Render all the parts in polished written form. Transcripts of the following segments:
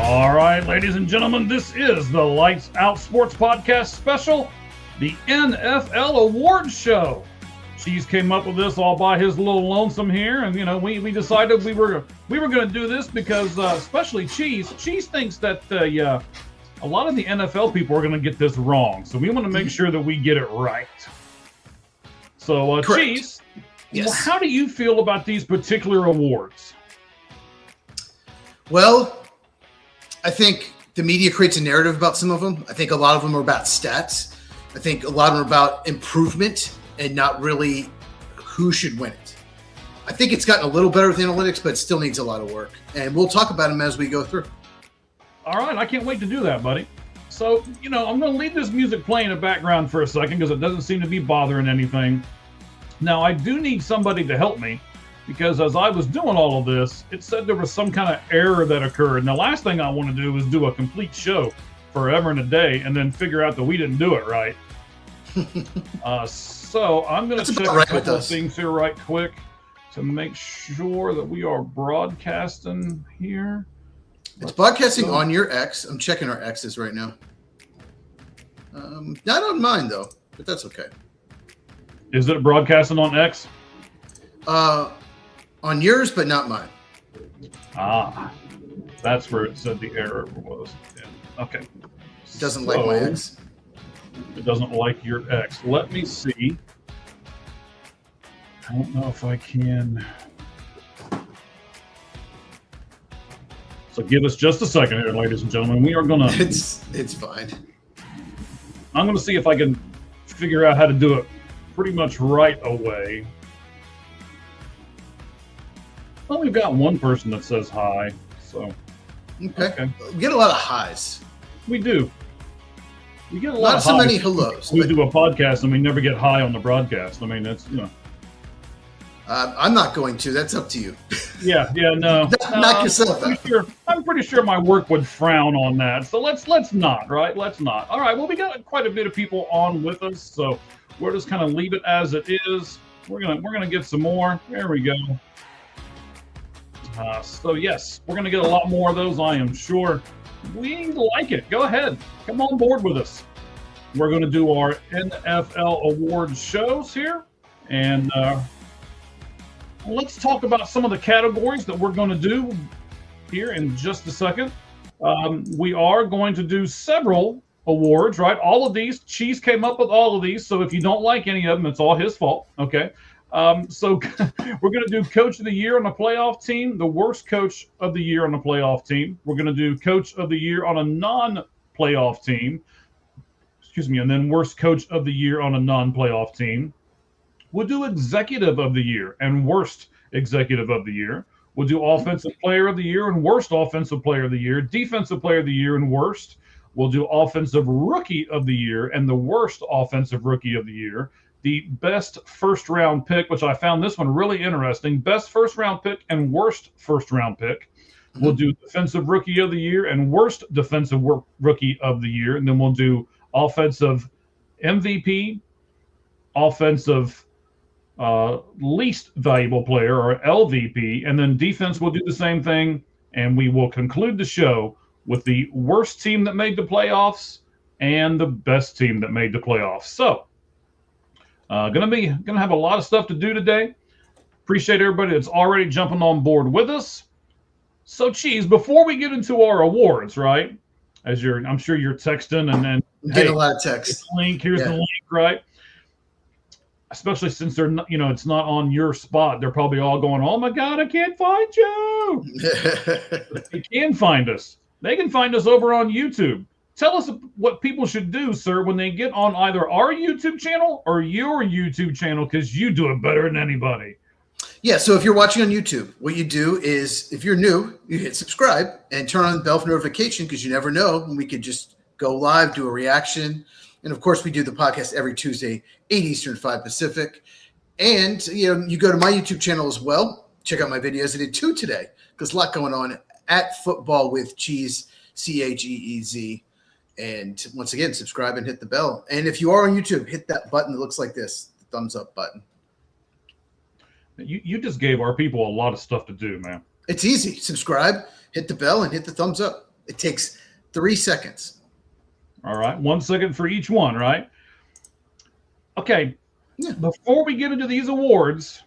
All right, ladies and gentlemen, this is the Lights Out Sports Podcast special, the NFL Awards Show. Cheese came up with this all by his little lonesome here, and we decided we were going to do this because especially Cheese thinks that a lot of the NFL people are going to get this wrong, so we want to make sure that we get it right. So, Cheese, yes. How do you feel about these particular awards? Well, I think the media creates a narrative about some of them. I think a lot of them are about stats. I think a lot of them are about improvement and not really who should win it. I think it's gotten a little better with analytics, but it still needs a lot of work. And we'll talk about them as we go through. All right, I can't wait to do that, buddy. So, I'm going to leave this music playing in the background for a second because it doesn't seem to be bothering anything. Now, I do need somebody to help me because as I was doing all of this, it said there was some kind of error that occurred. And the last thing I want to do is do a complete show forever and a day and then figure out that we didn't do it right. So I'm going to check a couple of things here right quick to make sure that we are broadcasting here. It's broadcasting on your X. I'm checking our X's right now. Not on mine, though, but that's okay. Is it broadcasting on X? On yours, but not mine. Ah, that's where it said the error was. Yeah. Okay. It doesn't like my X. It doesn't like your X. Let me see. I don't know if I can. So give us just a second here, ladies and gentlemen. We are going to... It's fine. I'm going to see if I can figure out how to do it pretty much right away. Well, we've got one person that says hi, so... Okay. We get a lot of highs. We do. We get a lot of highs. Not so many hellos. We do a podcast and we never get high on the broadcast. I mean, that's, I'm not going to. That's up to you. Yeah, no. Knock yourself out. I'm pretty sure my work would frown on that. So let's not, right? Let's not. All right, well, we got quite a bit of people on with us, so we'll just kind of leave it as it is. We're gonna get some more. There we go. So yes, we're gonna get a lot more of those, I am sure. We like it. Go ahead. Come on board with us. We're going to do our NFL awards shows here. And let's talk about some of the categories that we're going to do here in just a second. We are going to do several awards, right? All of these. Cheese came up with all of these. So if you don't like any of them, it's all his fault. Okay. So we're going to do Coach of the Year on a playoff team, the worst Coach of the Year on a playoff team. We're going to do Coach of the Year on a non-playoff team. And then worst Coach of the Year on a non-playoff team. We'll do Executive of the Year and worst Executive of the Year. We'll do Offensive Player of the Year and worst Offensive Player of the Year. Defensive Player of the Year and worst. We'll do Offensive Rookie of the Year and the worst Offensive Rookie of the Year. The best first-round pick, which I found this one really interesting, best first-round pick and worst first-round pick. We'll do Defensive Rookie of the Year and worst Defensive Rookie of the Year. And then we'll do Offensive MVP, Offensive Least Valuable Player, or LVP. And then defense will do the same thing. And we will conclude the show with the worst team that made the playoffs and the best team that made the playoffs. So, gonna have a lot of stuff to do today. Appreciate everybody that's already jumping on board with us. So, Cheese, before we get into our awards, right? I'm sure you're texting and then I'm getting a lot of texts. Here's the link, right? Especially since they're not, it's not on your spot. They're probably all going, "Oh my God, I can't find you." They can find us. They can find us over on YouTube. Tell us what people should do, sir, when they get on either our YouTube channel or your YouTube channel, because you do it better than anybody. Yeah, so if you're watching on YouTube, what you do is, if you're new, you hit subscribe and turn on the bell for notification, because you never know when we could just go live, do a reaction. And of course, we do the podcast every Tuesday, 8 Eastern, 5 Pacific. And you go to my YouTube channel as well. Check out my videos. I did 2 today because a lot going on at Football with Cheese, CHEEZ. And once again, subscribe and hit the bell. And if you are on YouTube, hit that button that looks like this, the thumbs up button. You just gave our people a lot of stuff to do, man. It's easy. Subscribe, hit the bell, and hit the thumbs up. It takes 3 seconds. All right. 1 second for each one, right? Okay. Yeah. Before we get into these awards,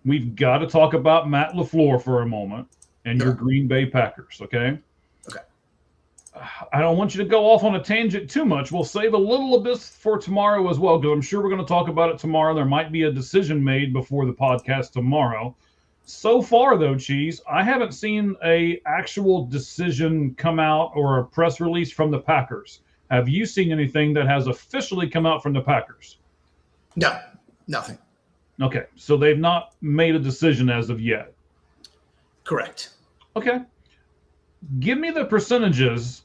we've got to talk about Matt LaFleur for a moment and your Green Bay Packers, okay? Okay. I don't want you to go off on a tangent too much. We'll save a little of this for tomorrow as well, because I'm sure we're going to talk about it tomorrow. There might be a decision made before the podcast tomorrow. So far, though, Cheese, I haven't seen a actual decision come out or a press release from the Packers. Have you seen anything that has officially come out from the Packers? No, nothing. Okay, so they've not made a decision as of yet. Correct. Okay. Give me the percentages.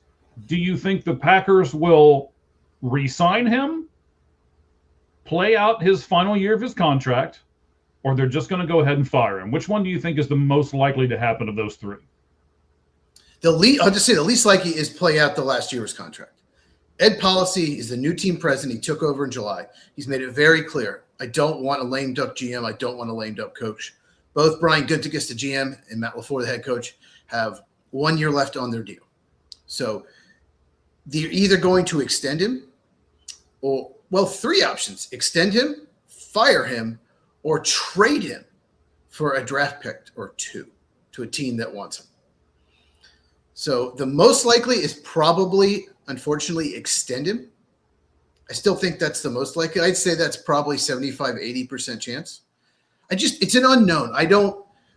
Do you think the Packers will re-sign him, play out his final year of his contract, or they're just going to go ahead and fire him? Which one do you think is the most likely to happen of those three? I'll just say the least likely is play out the last year of his contract. Ed Policy is the new team president. He took over in July. He's made it very clear. I don't want a lame duck GM. I don't want a lame duck coach. Both Brian Gutekunst, the GM, and Matt LaFleur, the head coach, have 1 year left on their deal. So they're either going to extend him or, 3 options: extend him, fire him, or trade him for a draft pick or 2 to a team that wants him. So the most likely is probably, unfortunately, extend him. I still think that's the most likely. I'd say that's probably 75, 80% chance. It's an unknown.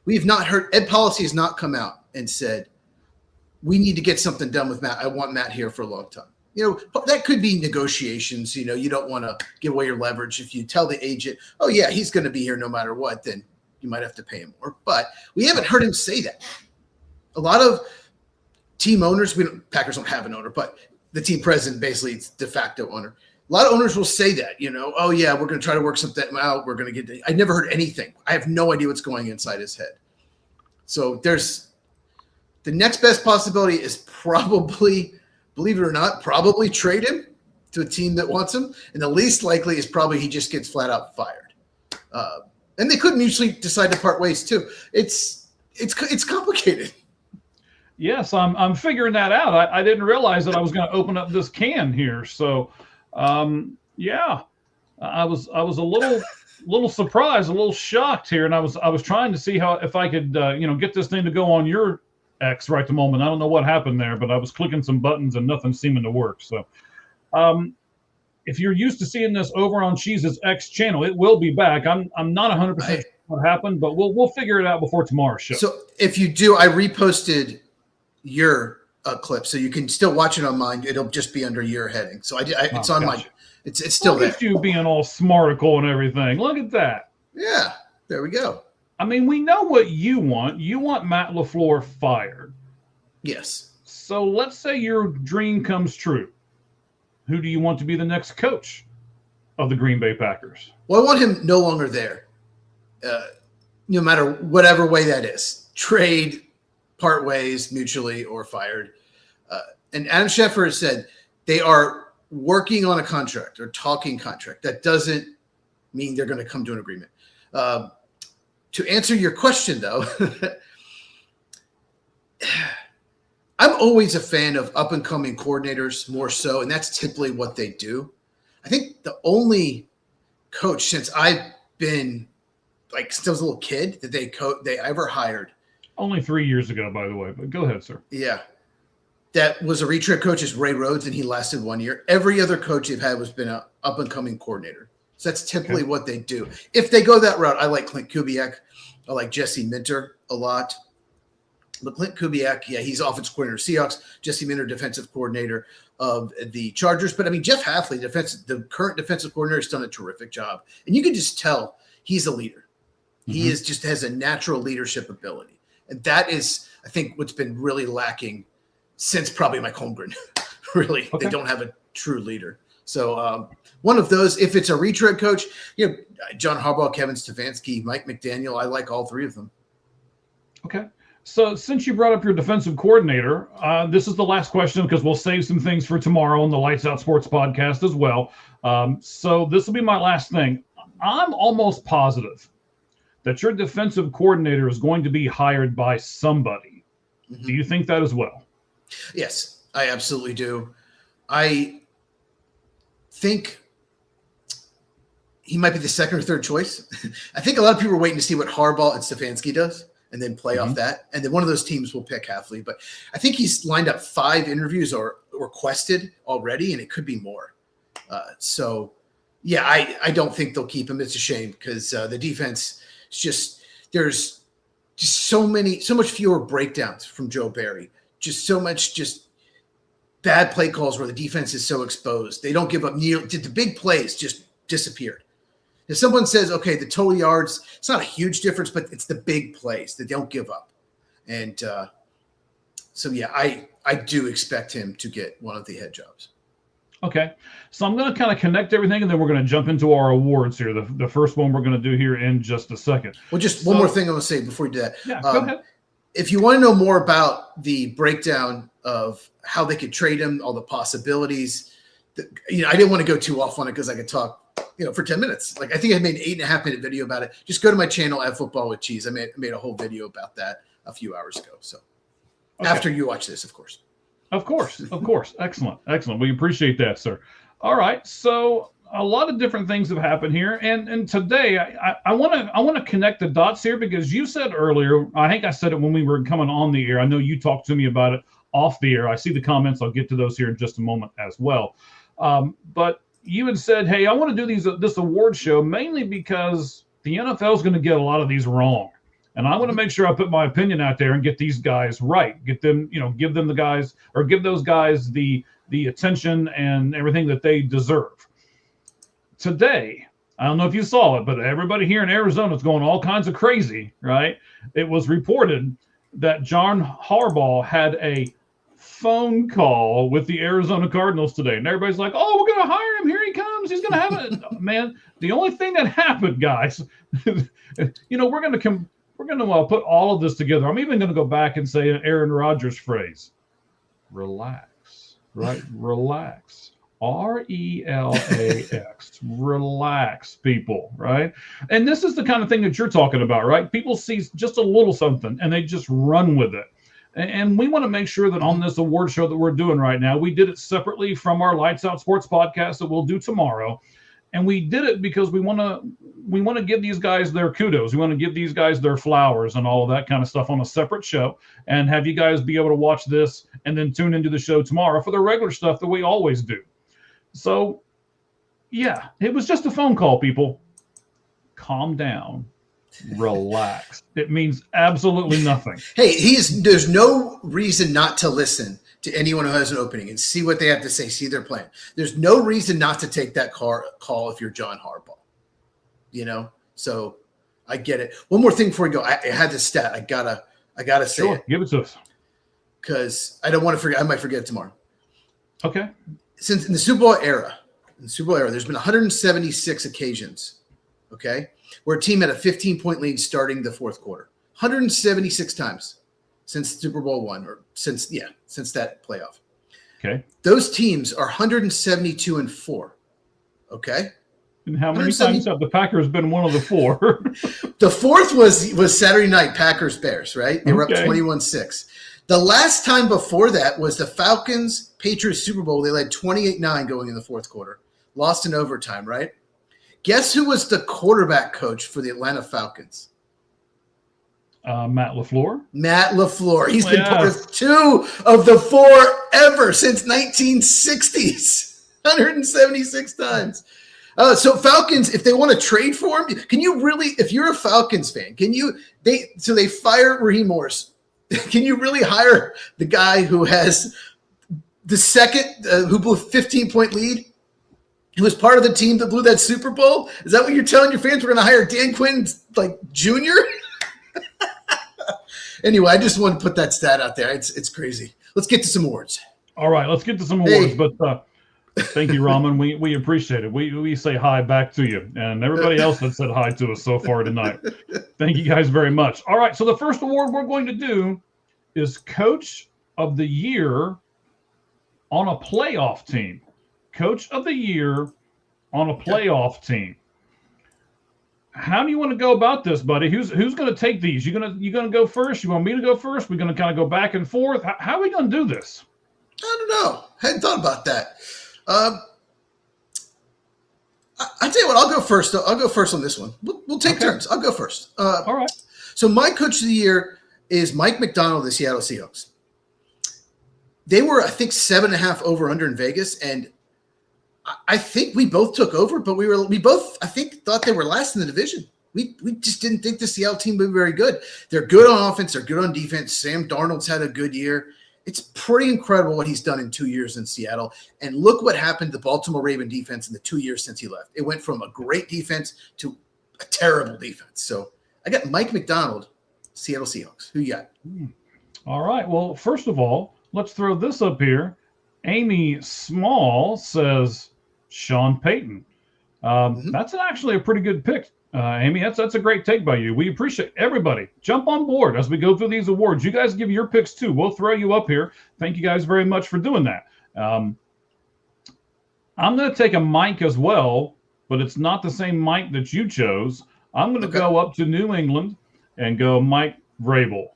We have not heard, Ed Policy has not come out and said, we need to get something done with Matt. I want Matt here for a long time. That could be negotiations. You don't want to give away your leverage. If you tell the agent, oh yeah, he's going to be here no matter what, then you might have to pay him more. But we haven't heard him say that. A lot of team owners, Packers don't have an owner, but the team president basically is de facto owner. A lot of owners will say that, oh yeah, we're going to try to work something out. We're going to get. I never heard anything. I have no idea what's going inside his head. So the next best possibility is probably, believe it or not, probably trade him to a team that wants him. And the least likely is probably he just gets flat out fired. And they could mutually decide to part ways too. It's complicated. Yes, I'm figuring that out. I didn't realize that I was going to open up this can here. So, yeah, I was a little surprised, a little shocked here, and I was trying to see if I could get this thing to go on your X right the moment. I don't know what happened there, but I was clicking some buttons and nothing seeming to work. So, if you're used to seeing this over on Cheese's X channel, it will be back. I'm not 100% sure what happened, but we'll figure it out before tomorrow's show. So if you do, I reposted your clip, so you can still watch it on mine. It'll just be under your heading. So it's on my. It's still there. Look at you being all smarticle and everything. Look at that. Yeah, there we go. I mean, we know what you want. You want Matt LaFleur fired. Yes. So let's say your dream comes true. Who do you want to be the next coach of the Green Bay Packers? Well, I want him no longer there, no matter whatever way that is. Trade, part ways, mutually, or fired. And Adam Schefter has said they are working on a contract or talking contract. That doesn't mean they're going to come to an agreement. To answer your question, though, I'm I'm always a fan of up and coming coordinators more so, and that's typically what they do. I think the only coach since I've been since I was a little kid that they ever hired. Only 3 years ago, by the way, but go ahead, sir. Yeah. That was a retread coach is Ray Rhodes, and he lasted 1 year. Every other coach they've had has been an up and coming coordinator. So that's typically what they do. If they go that route, I like Clint Kubiak. I like Jesse Minter a lot. But Clint Kubiak, he's offensive coordinator of Seahawks. Jesse Minter, defensive coordinator of the Chargers. But I mean, Jeff Hafley, the current defensive coordinator, has done a terrific job. And you can just tell he's a leader. He has a natural leadership ability. And that is, I think, what's been really lacking since probably Mike Holmgren. Really, they don't have a true leader. So one of those, if it's a retread coach, John Harbaugh, Kevin Stefanski, Mike McDaniel, I like all three of them. Okay. So since you brought up your defensive coordinator, this is the last question because we'll save some things for tomorrow on the Lights Out Sports podcast as well. So this will be my last thing. I'm almost positive that your defensive coordinator is going to be hired by somebody. Do you think that as well? Yes, I absolutely do. I think he might be the second or third choice. I think a lot of people are waiting to see what Harbaugh and Stefanski does and then play off that. And then one of those teams will pick Hafley. But I think he's lined up 5 interviews or requested already, and it could be more. I don't think they'll keep him. It's a shame because the defense is there's just so much fewer breakdowns from Joe Barry. Just so much bad play calls where the defense is so exposed. They don't give up. The big plays just disappeared. If someone says, okay, the total yards, it's not a huge difference, but it's the big plays that don't give up. And I do expect him to get one of the head jobs. Okay. So I'm going to kind of connect everything, and then we're going to jump into our awards here. The first one we're going to do here in just a second. Well, one more thing I want to say before we do that. Yeah, go ahead. If you want to know more about the breakdown of how they could trade him, all the possibilities, I didn't want to go too off on it because I could talk, for 10 minutes. I think I made an 8.5-minute video about it. Just go to my channel at Football with Cheese. I made a whole video about that a few hours ago. So after you watch this, of course. Of course. Excellent. We appreciate that, sir. All right. So a lot of different things have happened here. And today I want to connect the dots here because you said earlier, I think I said it when we were coming on the air. I know you talked to me about it off the air. I see the comments. I'll get to those here in just a moment as well. But you had said, hey, I want to do this award show mainly because the NFL is going to get a lot of these wrong. And I want to make sure I put my opinion out there and get these guys right. Get them, give them the guys or give those guys the attention and everything that they deserve. Today, I don't know if you saw it, but everybody here in Arizona is going all kinds of crazy, right? It was reported that John Harbaugh had a phone call with the Arizona Cardinals today. And everybody's like, oh, we're going to hire him. Here he comes. He's going to have it. Man, the only thing that happened, guys, we're going to put all of this together. I'm even going to go back and say an Aaron Rodgers phrase. Relax, right? Relax. RELAX. Relax, people, right? And this is the kind of thing that you're talking about, right? People see just a little something and they just run with it. And we want to make sure that on this award show that we're doing right now, we did it separately from our Lights Out Sports podcast that we'll do tomorrow. And we did it because we want to give these guys their kudos. We want to give these guys their flowers and all of that kind of stuff on a separate show and have you guys be able to watch this and then tune into the show tomorrow for the regular stuff that we always do. So, yeah, it was just a phone call, people. Calm down. Relax. It means absolutely nothing. Hey, there's no reason not to listen to anyone who has an opening and see what they have to say, see their plan. There's no reason not to take that call if you're John Harbaugh. So I get it. One more thing before we go. I had this stat. I gotta say it. Give it to us. Because I don't want to forget. I might forget it tomorrow. Okay. Since in the Super Bowl era, there's been 176 occasions, okay, where a team had a 15-point lead starting the fourth quarter. 176 times since Super Bowl one, or since that playoff. Okay. Those teams are 172-4. Okay. And how many times have the Packers been one of the 4? The fourth was Saturday night, Packers Bears, right? They were up 21-6. The last time before that was the Falcons Patriots Super Bowl. They led 28-9 going in the fourth quarter, lost in overtime, right? Guess who was the quarterback coach for the Atlanta Falcons? Matt LaFleur. Matt LaFleur. He's been part of 2 of the 4 ever since 1960s, 176 times. So Falcons, if they want to trade for him, can you really? If you're a Falcons fan, can you? They fire Raheem Morris. Can you really hire the guy who has the second, who blew a 15-point lead, who was part of the team that blew that Super Bowl? Is that what you're telling your fans? We're going to hire Dan Quinn, like, Jr.? Anyway, I just want to put that stat out there. It's crazy. Let's get to some awards. All right, let's get to some awards. But thank you, Raman. We appreciate it. We say hi back to you, and everybody else that said hi to us so far tonight. Thank you guys very much. All right, so the first award we're going to do is Coach of the Year on a playoff team. Coach of the Year on a playoff team. How do you want to go about this, buddy? Who's going to take these? You gonna go first? You want me to go first? We're going to kind of go back and forth. How are we going to do this? I don't know. Hadn't thought about that. I tell you what. I'll go first. I'll go first on this one. We'll take turns. I'll go first. All right. So my Coach of the Year is Mike Macdonald of the Seattle Seahawks. They were, I think, 7.5 over under in Vegas, and I think we both took over, but we both, I think, thought they were last in the division. We just didn't think the Seattle team would be very good. They're good on offense. They're good on defense. Sam Darnold's had a good year. It's pretty incredible what he's done in 2 years in Seattle. And look what happened to the Baltimore Raven defense in the 2 years since he left. It went from a great defense to a terrible defense. So I got Mike Macdonald, Seattle Seahawks. Who you got? All right. Well, first of all, let's throw this up here. Amy Small says Sean Payton. That's actually a pretty good pick, Amy. That's a great take by you. We appreciate everybody. Jump on board as we go through these awards. You guys give your picks too. We'll throw you up here. Thank you guys very much for doing that. I'm going to take a Mike as well, but it's not the same Mike that you chose. I'm going to go up to New England and go Mike Vrabel.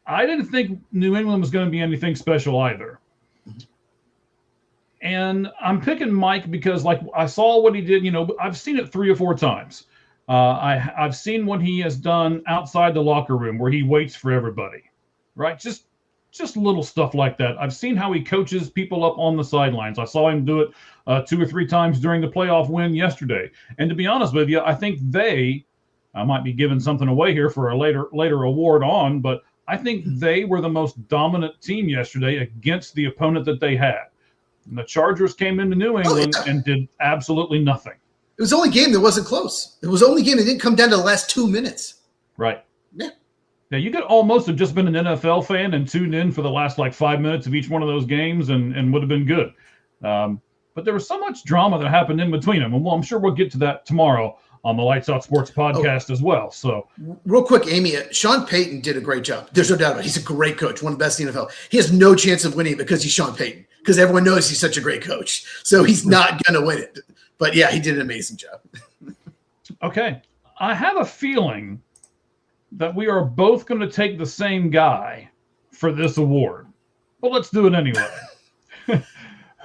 I didn't think New England was going to be anything special either. And I'm picking Mike because, like, I saw what he did. I've seen it 3 or 4 times. I've seen what he has done outside the locker room where he waits for everybody, right? Just little stuff like that. I've seen how he coaches people up on the sidelines. I saw him do it 2 or 3 times during the playoff win yesterday. And to be honest with you, I think I might be giving something away here for a later award on, but I think they were the most dominant team yesterday against the opponent that they had. And the Chargers came into New England and did absolutely nothing. It was the only game that wasn't close. It was the only game that didn't come down to the last 2 minutes. Right. Yeah. Yeah, you could almost have just been an NFL fan and tuned in for the last 5 minutes of each one of those games and would have been good. But there was so much drama that happened in between them. And I'm sure we'll get to that tomorrow on the Lights Out Sports podcast as well. So, real quick, Amy, Sean Payton did a great job. There's no doubt about it. He's a great coach, one of the best in the NFL. He has no chance of winning because he's Sean Payton, because everyone knows he's such a great coach. So he's not going to win it. But, yeah, he did an amazing job. Okay. I have a feeling that we are both going to take the same guy for this award. But let's do it anyway.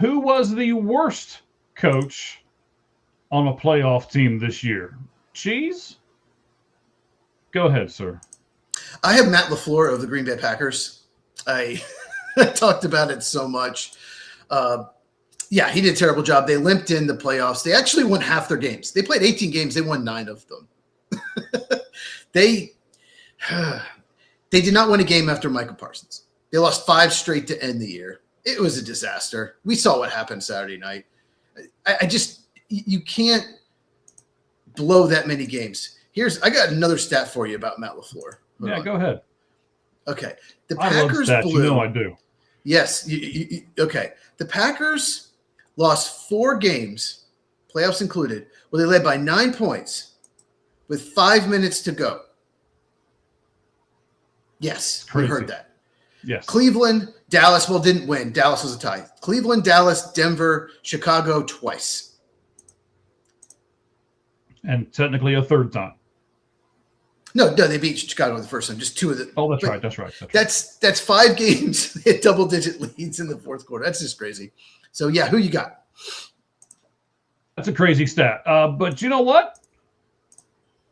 Who was the worst coach on a playoff team this year? Cheese? Go ahead, sir. I have Matt LaFleur of the Green Bay Packers. I talked about it so much. Yeah, he did a terrible job. They limped in the playoffs. They actually won half their games. They played 18 games. They won 9 of them. They did not win a game after Michael Parsons. They lost 5 straight to end the year. It was a disaster. We saw what happened Saturday night. You can't blow that many games. I got another stat for you about Matt LaFleur. Yeah, go ahead. Okay. The Packers I love stats. blew. You know I do. Yes. Okay. The Packers lost 4 games, playoffs included, where they led by 9 points with 5 minutes to go. Yes, we heard that. Yes. Cleveland, Dallas, didn't win. Dallas was a tie. Cleveland, Dallas, Denver, Chicago twice. And technically a third time. No, they beat Chicago the first time. Just two of the. Oh, that's right. That's right. That's 5 games hit double-digit leads in the fourth quarter. That's just crazy. So yeah, who you got? That's a crazy stat. But you know what?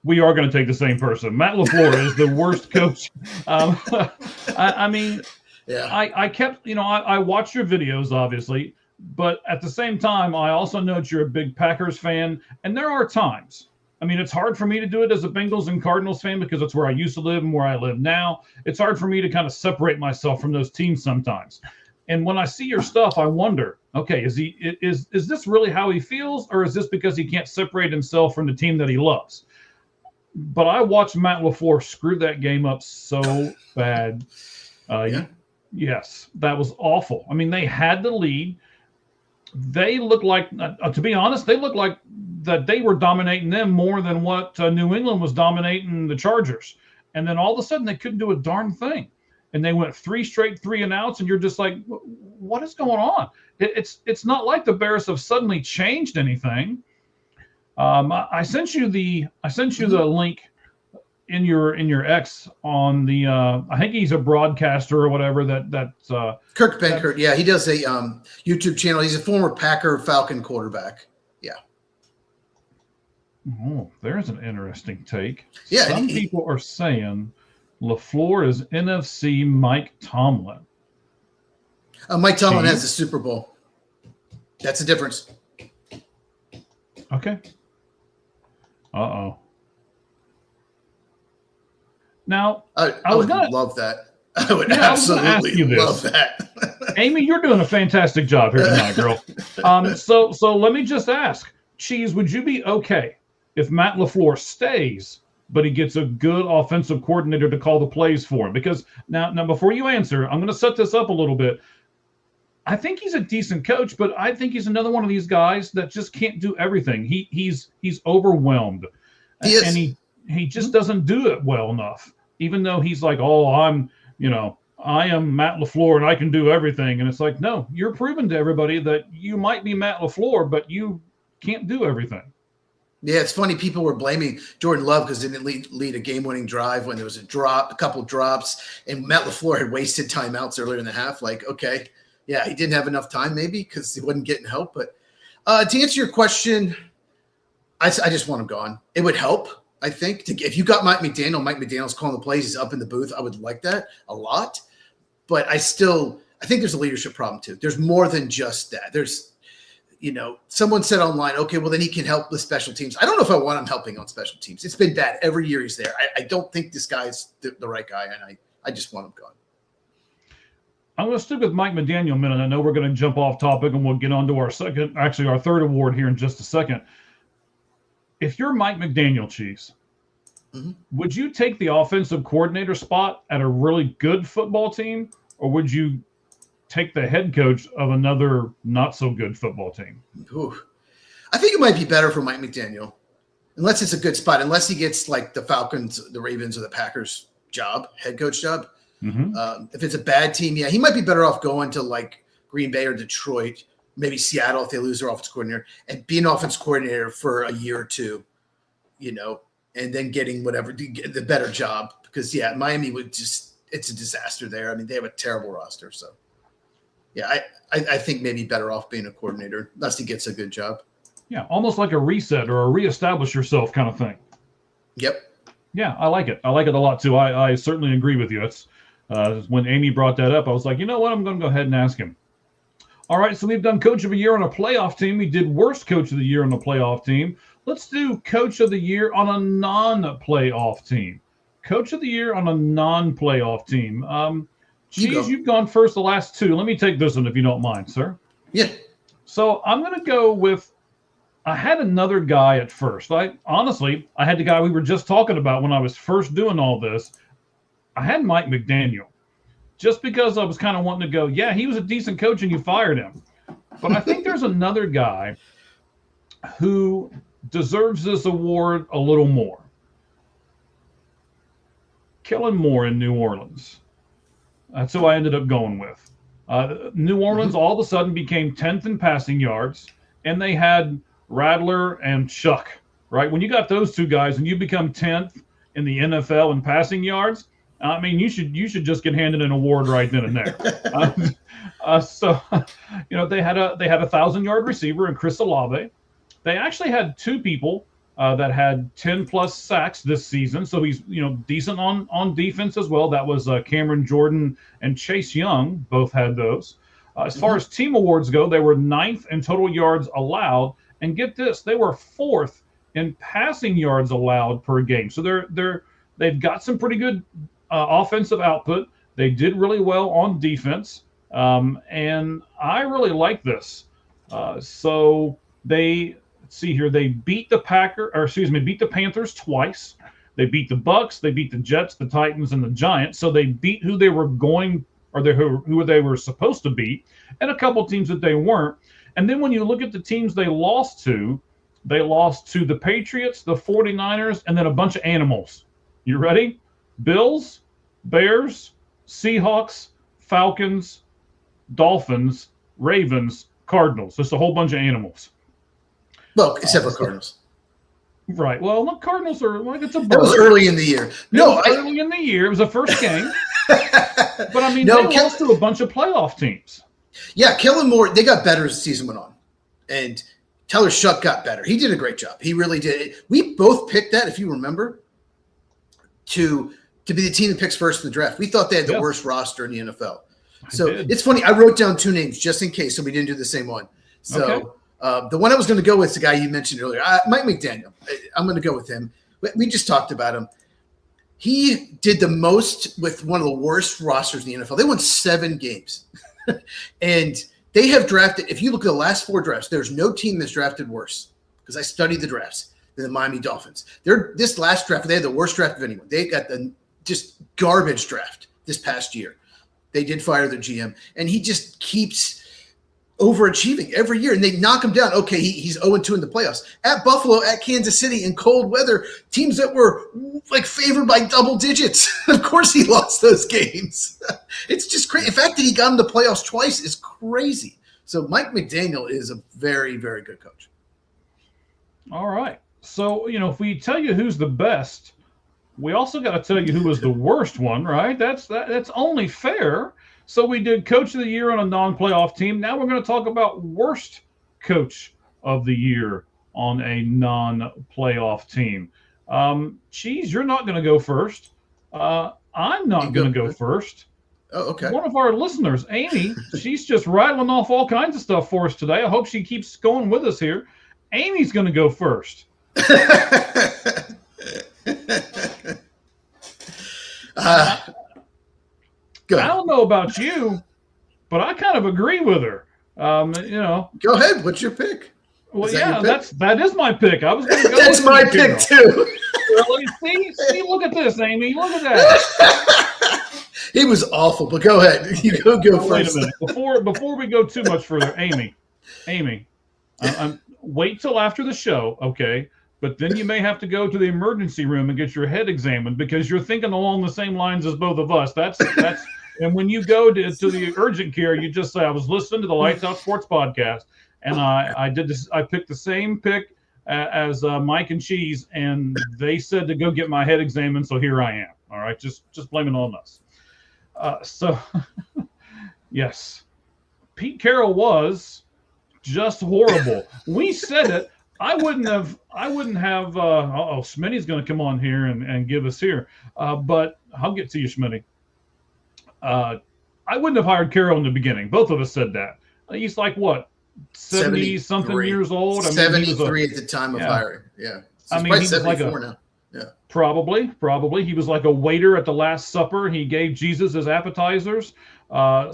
We are going to take the same person. Matt LaFleur is the worst coach. I mean, yeah. I kept, I watched your videos, obviously, but at the same time, I also know that you're a big Packers fan, and there are times. I mean, it's hard for me to do it as a Bengals and Cardinals fan because it's where I used to live and where I live now. It's hard for me to kind of separate myself from those teams sometimes. And when I see your stuff, I wonder, okay, is this really how he feels, or is this because he can't separate himself from the team that he loves? But I watched Matt LaFleur screw that game up so bad. Yes, that was awful. I mean, they had the lead. They looked like, to be honest, they looked like that they were dominating them more than what New England was dominating the Chargers. And then all of a sudden, they couldn't do a darn thing. And they went 3 straight 3-and-outs, and you're just like, what is going on? It's not like the Bears have suddenly changed anything. I sent you the link in your X on the I think he's a broadcaster or whatever that's Kirk Benkert. Yeah, he does a YouTube channel. He's a former Packer Falcon quarterback. Yeah. Oh, there's an interesting take. Yeah, some people are saying LaFleur is NFC Mike Tomlin. Mike Tomlin has the Super Bowl. That's the difference. Okay. Uh-oh. Now, I would love that. I would absolutely love that. Amy, you're doing a fantastic job here tonight, girl. So let me just ask, Cheese, would you be okay if Matt LaFleur stays, but he gets a good offensive coordinator to call the plays for him? Because now before you answer, I'm going to set this up a little bit. I think he's a decent coach, but I think he's another one of these guys that just can't do everything. He's overwhelmed. He is. And he just doesn't do it well enough. Even though he's like, oh, I am Matt LaFleur and I can do everything. And it's like, no, you're proving to everybody that you might be Matt LaFleur, but you can't do everything. Yeah, it's funny. People were blaming Jordan Love because they didn't lead a game-winning drive when there was a couple drops, and Matt LaFleur had wasted timeouts earlier in the half. Like, okay, yeah, he didn't have enough time maybe because he wasn't getting help. But to answer your question, I just want him gone. It would help, I think. If you got Mike McDaniel's calling the plays, he's up in the booth. I would like that a lot. But I think there's a leadership problem too. There's more than just that. There's, someone said online, okay, well then he can help with special teams. I don't know if I want him helping on special teams. It's been bad every year he's there. I don't think this guy's the right guy, and I just want him gone. I'm going to stick with Mike McDaniel a minute. I know we're going to jump off topic and we'll get on to our third award here in just a second. If you're Mike McDaniel, Chiefs, would you take the offensive coordinator spot at a really good football team, or would you take the head coach of another not so good football team? Ooh. I think it might be better for Mike McDaniel, unless it's a good spot, unless he gets like the Falcons, the Ravens, or the Packers head coach job. If it's a bad team, yeah, he might be better off going to like Green Bay or Detroit, maybe Seattle if they lose their offense coordinator, and be an offense coordinator for a year or two, and then getting the better job. Because Miami it's a disaster there. I mean, they have a terrible roster. So yeah, I think maybe better off being a coordinator unless he gets a good job. Yeah, almost like a reset or a reestablish yourself kind of thing. Yep. Yeah, I like it. I like it a lot too. I certainly agree with you. It's when Amy brought that up, I was like, you know what? I'm going to go ahead and ask him. All right, so we've done Coach of the Year on a playoff team. We did Worst Coach of the Year on a playoff team. Let's do Coach of the Year on a non-playoff team. Coach of the Year on a non-playoff team. Cheese, you've gone first the last two. Let me take this one if you don't mind, sir. Yeah. So I'm going to go with, I had another guy at first. I had the guy we were just talking about when I was first doing all this. I had Mike McDaniel. Just because I was kind of wanting to go, yeah, he was a decent coach and you fired him. But I think there's another guy who deserves this award a little more. Kellen Moore in New Orleans. That's who I ended up going with. New Orleans all of a sudden became 10th in passing yards, and they had Rattler and Chuck, right? When you got those two guys and you become 10th, in the NFL in passing yards. I mean, you should just get handed an award right then and there. So, they had a 1,000-yard receiver in Chris Olave. They actually had two people that had 10+ sacks this season. So he's decent on defense as well. That was Cameron Jordan and Chase Young. Both had those. As far as team awards go, they were 9th in total yards allowed, and get this, they were 4th in passing yards allowed per game. So they've got some pretty good offensive output. They did really well on defense, and I really like this. So let's see here. They beat the Panthers twice. They beat the Bucks. They beat the Jets, the Titans, and the Giants. So they beat who they were who they were supposed to beat, and a couple teams that they weren't. And then when you look at the teams they lost to the Patriots, the 49ers, and then a bunch of animals. You ready? Bills, Bears, Seahawks, Falcons, Dolphins, Ravens, Cardinals. Just a whole bunch of animals. Well, except for Cardinals. Right. Well, the Cardinals are like it's a bird. That was early in the year. Early in the year. It was the first game. But I mean, they lost to a bunch of playoff teams. Yeah, Kellen Moore, they got better as the season went on. And Tyler Shuck got better. He did a great job. He really did. We both picked that, if you remember, to be the team that picks first in the draft. We thought they had the worst roster in the NFL. So it's funny. I wrote down 2 names just in case, so we didn't do the same one. So the one I was going to go with is the guy you mentioned earlier, Mike McDaniel. I'm going to go with him. We just talked about him. He did the most with one of the worst rosters in the NFL. They won 7 games. And they have drafted, if you look at the last 4 drafts, there's no team that's drafted worse, because I studied the drafts, than the Miami Dolphins. This last draft, they had the worst draft of anyone. They got the just garbage draft this past year. They did fire their GM, and he just keeps overachieving every year, and they knock him down. Okay, he's 0-2 in the playoffs. At Buffalo, at Kansas City, in cold weather, teams that were like favored by double digits. Of course he lost those games. It's just crazy. The fact that he got in the playoffs twice is crazy. So Mike McDaniel is a very, very good coach. All right. So, if we tell you who's the best, we also got to tell you who was the worst one, right? That's only fair. So we did Coach of the Year on a non-playoff team. Now we're going to talk about worst Coach of the Year on a non-playoff team. Cheese, you're not going to go first. I'm not going to go first. Oh, okay. One of our listeners, Amy, she's just rattling off all kinds of stuff for us today. I hope she keeps going with us here. Amy's going to go first. Good. I don't know about you, but I kind of agree with her. Go ahead. What's your pick? Well, that is my pick. I was going to go. That's my pick too. Really? See, look at this, Amy. Look at that. He was awful, but go ahead. You go first. Wait a minute. Before we go too much further, Amy, wait till after the show, okay? But then you may have to go to the emergency room and get your head examined, because you're thinking along the same lines as both of us. That's and when you go to the urgent care, you just say, I was listening to the Lights Out Sports podcast, and I did this. I picked the same pick as Mike and Cheese, and they said to go get my head examined, so here I am. All right, just blame it on us. So yes, Pete Carroll was just horrible. We said it. I wouldn't have. Smitty's going to come on here and give us here. But I'll get to you, Smitty. I wouldn't have hired Carroll in the beginning. Both of us said that. He's like what, 70-something years old? 73 at the time of hiring. Yeah. So he was like now. Yeah. Probably. He was like a waiter at the Last Supper. He gave Jesus his appetizers. You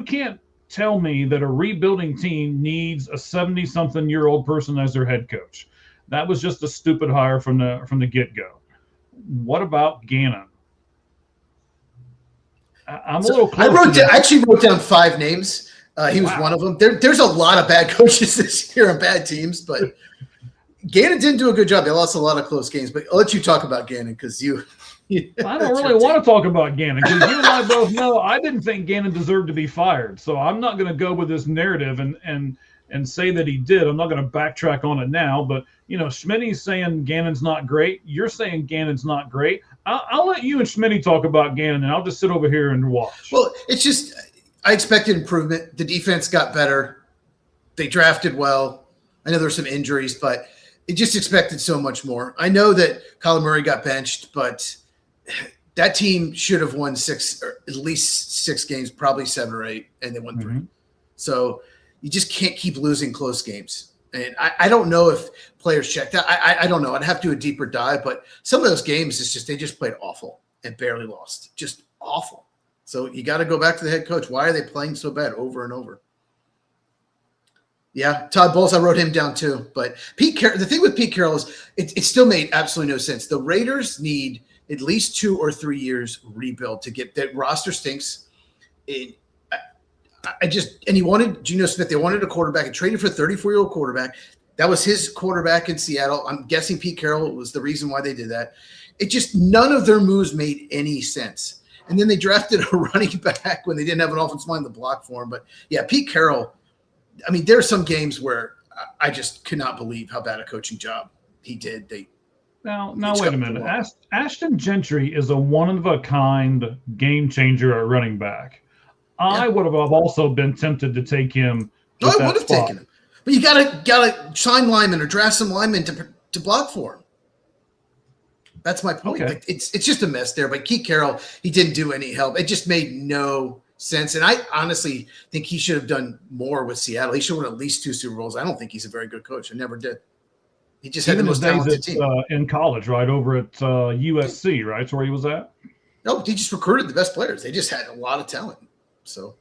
can't tell me that a rebuilding team needs a 70-something-year-old person as their head coach. That was just a stupid hire from the get-go. What about Gannon? I'm a little close. I actually wrote down 5 names. He was one of them. There's a lot of bad coaches this year on bad teams, but Gannon didn't do a good job. They lost a lot of close games, but I'll let you talk about Gannon because I don't really want to talk about Gannon, because you and I both know I didn't think Gannon deserved to be fired. So I'm not going to go with this narrative and and say that he did. I'm not going to backtrack on it now, but Schmitty's saying Gannon's not great. You're saying Gannon's not great. I'll let you and Schmitty talk about Gannon, and I'll just sit over here and watch. Well, it's just I expected improvement. The defense got better. They drafted well. I know there's some injuries, but it just expected so much more. I know that Kyler Murray got benched, but that team should have won at least 6 games, probably 7 or 8, and they won 3. Mm-hmm. So you just can't keep losing close games. And I don't know if players checked that. I don't know. I'd have to do a deeper dive, but some of those games, they just played awful and barely lost. Just awful. So you got to go back to the head coach. Why are they playing so bad over and over? Yeah, Todd Bowles, I wrote him down too. But Pete Carroll, the thing with Pete Carroll is it still made absolutely no sense. The Raiders need at least 2 or 3 years rebuild to get that roster stinks. And he wanted Geno Smith. They wanted a quarterback and traded for a 34-year-old quarterback. That was his quarterback in Seattle. I'm guessing Pete Carroll was the reason why they did that. None of their moves made any sense. And then they drafted a running back when they didn't have an offensive line to block for him. But yeah, Pete Carroll, I mean, there are some games where I just could not believe how bad a coaching job he did. Now wait a minute. Ashton Gentry is a one-of-a-kind game changer at running back. I would have also been tempted to take him. I would have taken him. But you gotta sign linemen or draft some linemen to block for him. That's my point. Okay. Like, it's just a mess there. But Pete Carroll, he didn't do any help. It just made no sense. And I honestly think he should have done more with Seattle. He should have won at least 2 Super Bowls. I don't think he's a very good coach. I never did. He just had the most talented team. In college, right, over at USC, right? That's where he was at? No, he just recruited the best players. They just had a lot of talent. So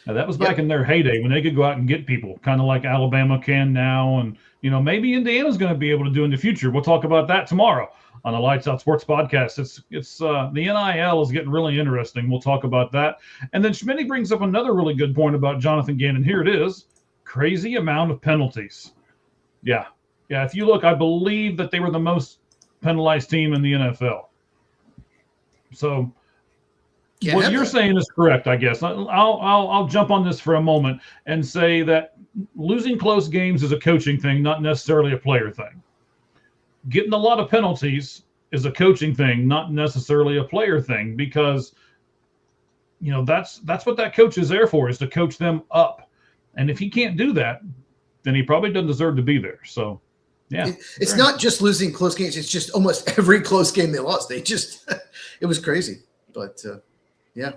now, that was back in their heyday when they could go out and get people, kind of like Alabama can now. And, maybe Indiana's going to be able to do in the future. We'll talk about that tomorrow on the Lights Out Sports podcast. It's the NIL is getting really interesting. We'll talk about that. And then Schmitty brings up another really good point about Jonathan Gannon. Here it is. Crazy amount of penalties. Yeah. Yeah. If you look, I believe that they were the most penalized team in the NFL. So what you're saying is correct, I guess. I'll jump on this for a moment and say that losing close games is a coaching thing, not necessarily a player thing. Getting a lot of penalties is a coaching thing, not necessarily a player thing, because that's what that coach is there for, is to coach them up. And if he can't do that, then he probably doesn't deserve to be there. So yeah. It's not just losing close games, it's just almost every close game they lost. It was crazy. But yeah.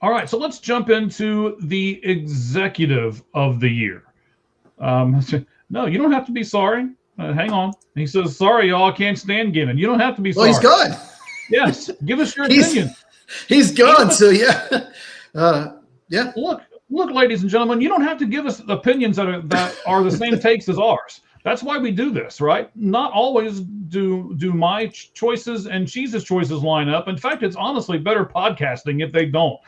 All right, so let's jump into the executive of the year. No, you don't have to be sorry. Hang on. He says, sorry, y'all, I can't stand Gannon. You don't have to be sorry. Well, he's gone. Yes, give us your opinion. He's gone, so yeah. Yeah. Look, ladies and gentlemen, you don't have to give us opinions that are the same takes as ours. That's why we do this, right? Not always do my choices and Cheese's choices line up. In fact, it's honestly better podcasting if they don't.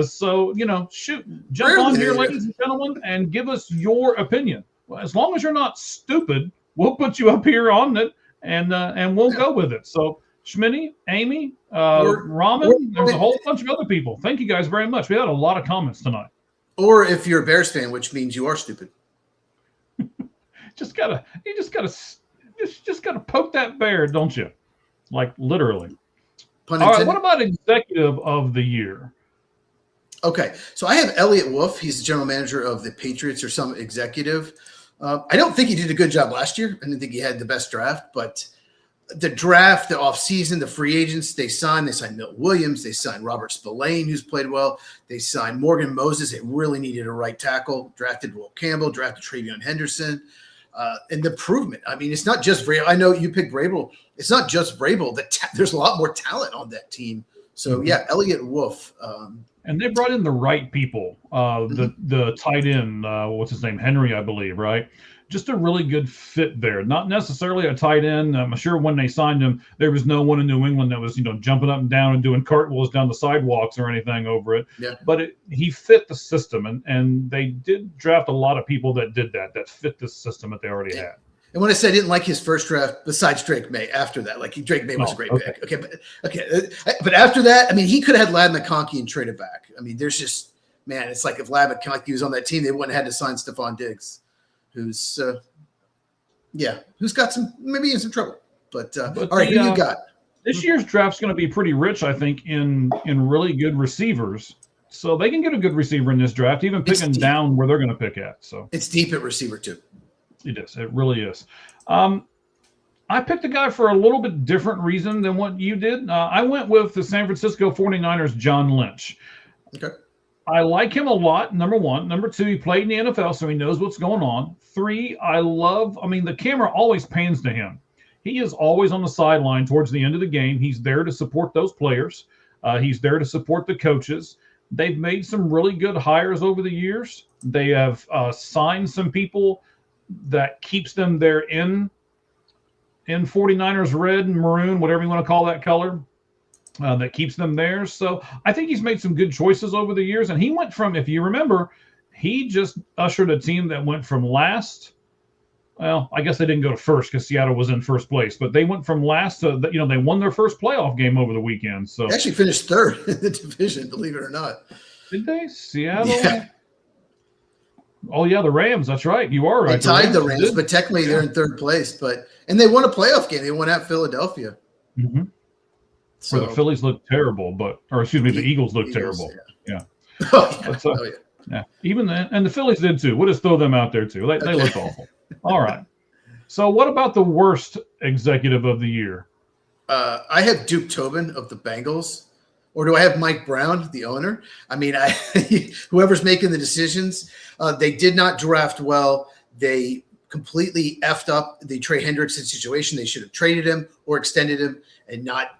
So, jump on here, ladies and gentlemen, and give us your opinion. As long as you're not stupid, we'll put you up here on it, and we'll go with it. So, Schmitty, Amy, Ramen, there's a whole bunch of other people. Thank you guys very much. We had a lot of comments tonight. Or if you're a Bears fan, which means you are stupid. You just gotta poke that bear, don't you? Like literally. All right, what about executive of the year? Okay, so I have Elliott Wolf. He's the general manager of the Patriots, or some executive. I don't think he did a good job last year. I didn't think he had the best draft, but the draft, the offseason, the free agents they signed Milt Williams, they signed Robert Spillane, who's played well. They signed Morgan Moses. It really needed a right tackle. Drafted Will Campbell, drafted Travion Henderson. And the improvement. I mean, it's not just Vrabel. I know you picked Vrabel. It's not just Vrabel. There's a lot more talent on that team. So, yeah, Elliott Wolf. And they brought in the right people. The tight end, what's his name? Henry, I believe, right? Just a really good fit there. Not necessarily a tight end. I'm sure when they signed him, there was no one in New England that was, jumping up and down and doing cartwheels down the sidewalks or anything over it. Yeah. But he fit the system, and they did draft a lot of people that did that fit the system that they already had. And when I said I didn't like his first draft, besides Drake May, after that, Drake May was a great pick. But after that, I mean, he could have had Ladd McConkey and traded back. I mean, there's just man, it's like if Lavik was on that team, they wouldn't have had to sign Stephon Diggs, who's got maybe in some trouble. But all right, who you got? This year's draft's going to be pretty rich, I think, in really good receivers. So they can get a good receiver in this draft, even picking down where they're going to pick at. So it's deep at receiver too. It is. It really is. I picked a guy for a little bit different reason than what you did. I went with the San Francisco 49ers, John Lynch. Okay. I like him a lot, number one. Number two, he played in the NFL, so he knows what's going on. Three, the camera always pans to him. He is always on the sideline towards the end of the game. He's there to support those players. He's there to support the coaches. They've made some really good hires over the years. They have signed some people that keeps them there in 49ers red and maroon, whatever you want to call that color, that keeps them there. So I think he's made some good choices over the years. And he went from, if you remember, he just ushered a team that went from last. Well, I guess they didn't go to first because Seattle was in first place, but they went from last to, they won their first playoff game over the weekend. So they actually finished third in the division, believe it or not. Did they? Seattle? Yeah. Oh, yeah, the Rams. That's right. You are right. They tied the Rams, but technically they're in third place. And they won a playoff game. They won at Philadelphia. Mm-hmm. So where the Phillies looked terrible, the Eagles looked terrible. Yeah. Yeah. Even then, and the Phillies did too. We'll just throw them out there too. They looked awful. All right. So what about the worst executive of the year? I have Duke Tobin of the Bengals. Or do I have Mike Brown, the owner? I mean, whoever's making the decisions, they did not draft well. They completely effed up the Trey Hendrickson situation. They should have traded him or extended him and not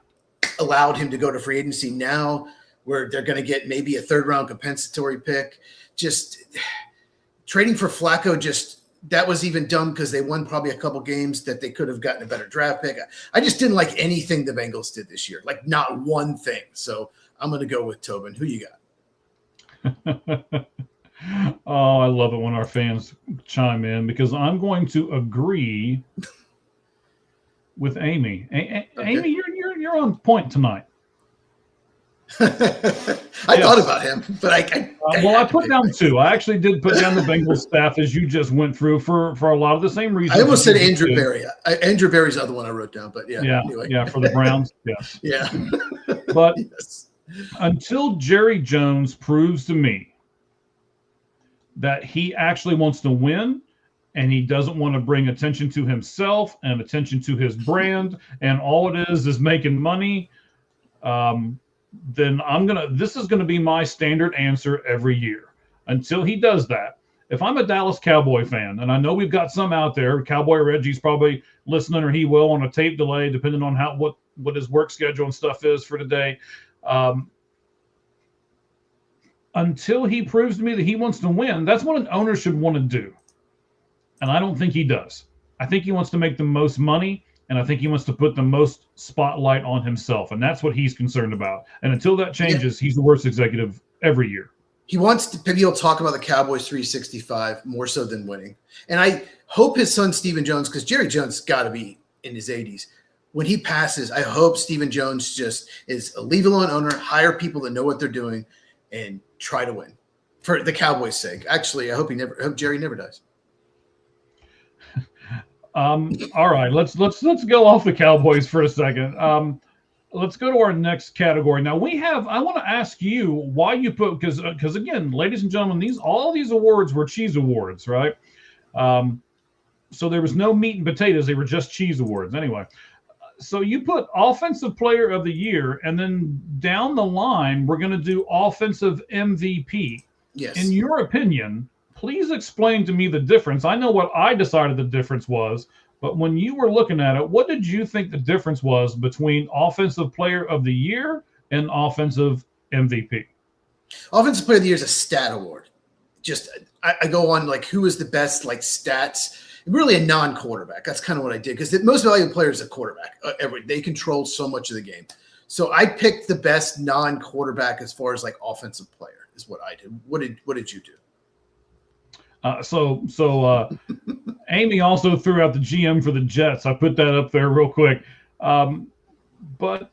allowed him to go to free agency now, where they're going to get maybe a third-round compensatory pick. Just trading for Flacco, that was even dumb because they won probably a couple games that they could have gotten a better draft pick. I just didn't like anything the Bengals did this year, like not one thing. So I'm going to go with Tobin. Who you got? Oh, I love it when our fans chime in because I'm going to agree with Amy. Okay. Amy, you're on point tonight. I thought about him, but I put down two. I actually did put down the Bengals staff as you just went through for a lot of the same reasons. I almost said Andrew Berry. Andrew Berry's the other one I wrote down, but yeah. Anyway. Yeah, for the Browns, yes. Yeah. But until Jerry Jones proves to me that he actually wants to win and he doesn't want to bring attention to himself and attention to his brand, and all it is making money, then this is gonna be my standard answer every year until he does that. If I'm a Dallas Cowboy fan, and I know we've got some out there, Cowboy Reggie's probably listening, or he will on a tape delay, depending on what his work schedule and stuff is for today. Until he proves to me that he wants to win, that's what an owner should want to do. And I don't think he does. I think he wants to make the most money, and I think he wants to put the most spotlight on himself, and that's what he's concerned about. And until that changes, he's the worst executive every year. He wants to. Maybe he'll talk about the Cowboys 365 more so than winning. And I hope his son Stephen Jones, because Jerry Jones got to be in his 80s. When he passes, I hope Stephen Jones just is a leave-alone owner, hire people that know what they're doing, and try to win for the Cowboys' sake. Actually, I hope Jerry never dies. All right, let's go off the Cowboys for a second. Let's go to our next category. Now I want to ask you why you put, because again, ladies and gentlemen, all these awards were cheese awards, right? So there was no meat and potatoes; they were just cheese awards. Anyway, so you put Offensive Player of the Year, and then down the line we're going to do Offensive MVP. Yes. In your opinion, please explain to me the difference. I know what I decided the difference was, but when you were looking at it, what did you think the difference was between Offensive Player of the Year and Offensive MVP? Offensive Player of the Year is a stat award. Just I go on like who is the best like stats. Really a non-quarterback. That's kind of what I did because the most valuable player is a quarterback. They control so much of the game. So I picked the best non-quarterback as far as like offensive player is what I did. What did you do? So Amy also threw out the GM for the Jets. I put that up there real quick. But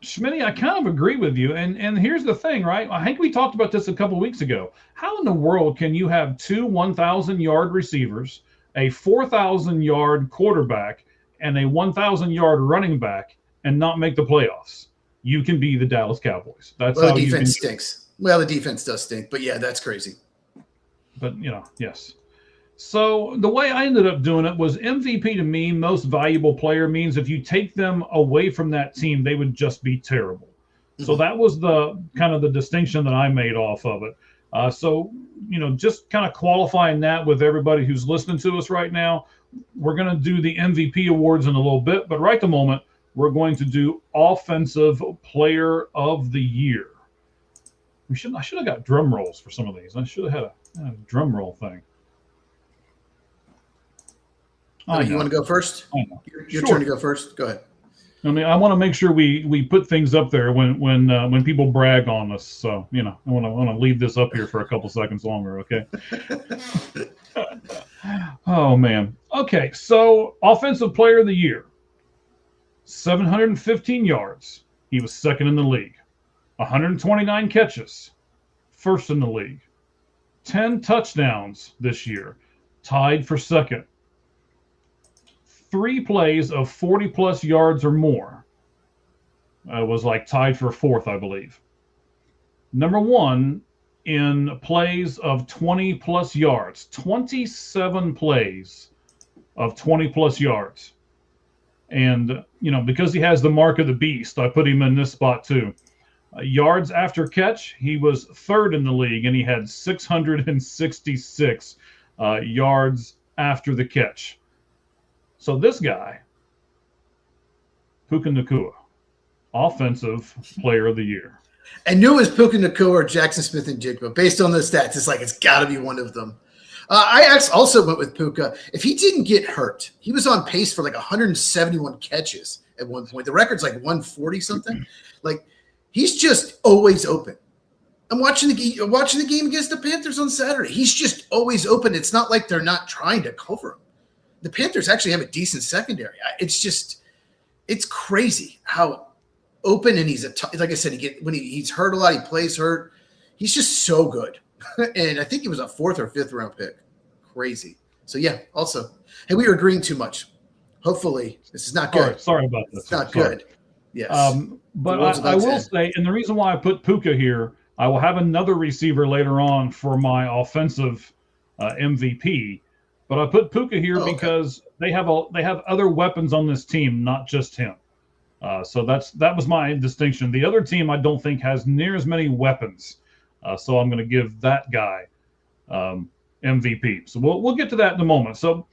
Schmitty, I kind of agree with you. And here's the thing, right? I think we talked about this a couple of weeks ago. How in the world can you have two 1,000-yard receivers, a 4,000-yard quarterback, and a 1,000-yard running back and not make the playoffs? You can be the Dallas Cowboys. That's well, how the you defense can. stinks. Well, the defense does stink, but yeah, that's crazy. But, yes. So the way I ended up doing it was MVP to me, most valuable player, means if you take them away from that team, they would just be terrible. So that was the kind of the distinction that I made off of it. So, just kind of qualifying that with everybody who's listening to us right now, we're going to do the MVP awards in a little bit, but right at the moment, we're going to do Offensive Player of the Year. I should have got drum rolls for some of these. I should have had a drum roll thing. You want to go first? Your turn to go first. Go ahead. I mean, I want to make sure we put things up there when people brag on us. So I want to leave this up here for a couple seconds longer. Okay. Oh man. Okay. So Offensive Player of the Year, 715 yards. He was second in the league. 129 catches, first in the league. 10 touchdowns this year, tied for second. 3 plays of 40-plus yards or more. Was like tied for fourth, I believe. Number 1 in plays of 20-plus yards. 27 plays of 20-plus yards. And, because he has the mark of the beast, I put him in this spot too. Yards after catch, he was third in the league, and he had 666 yards after the catch. So this guy, Puka Nacua, Offensive Player of the Year. I knew it was Puka Nacua or Jackson Smith-Njigba. Based on the stats, it's got to be one of them. I also went with Puka. If he didn't get hurt, he was on pace for like 171 catches at one point. The record's like 140 something. Like, he's just always open. I'm watching the game against the Panthers on Saturday. He's just always open. It's not like they're not trying to cover him. The Panthers actually have a decent secondary. It's crazy how open, and he's like I said, he's hurt a lot. He plays hurt. He's just so good. And I think he was a 4th or 5th round pick. Crazy. So yeah. Also, hey, we were agreeing too much. Hopefully, this is not good. Sorry about this. It's not good. Yes. But I will say, and the reason why I put Puka here, I will have another receiver later on for my offensive MVP. But I put Puka here because they have other weapons on this team, not just him. So that was my distinction. The other team I don't think has near as many weapons. So I'm going to give that guy MVP. So we'll get to that in a moment. So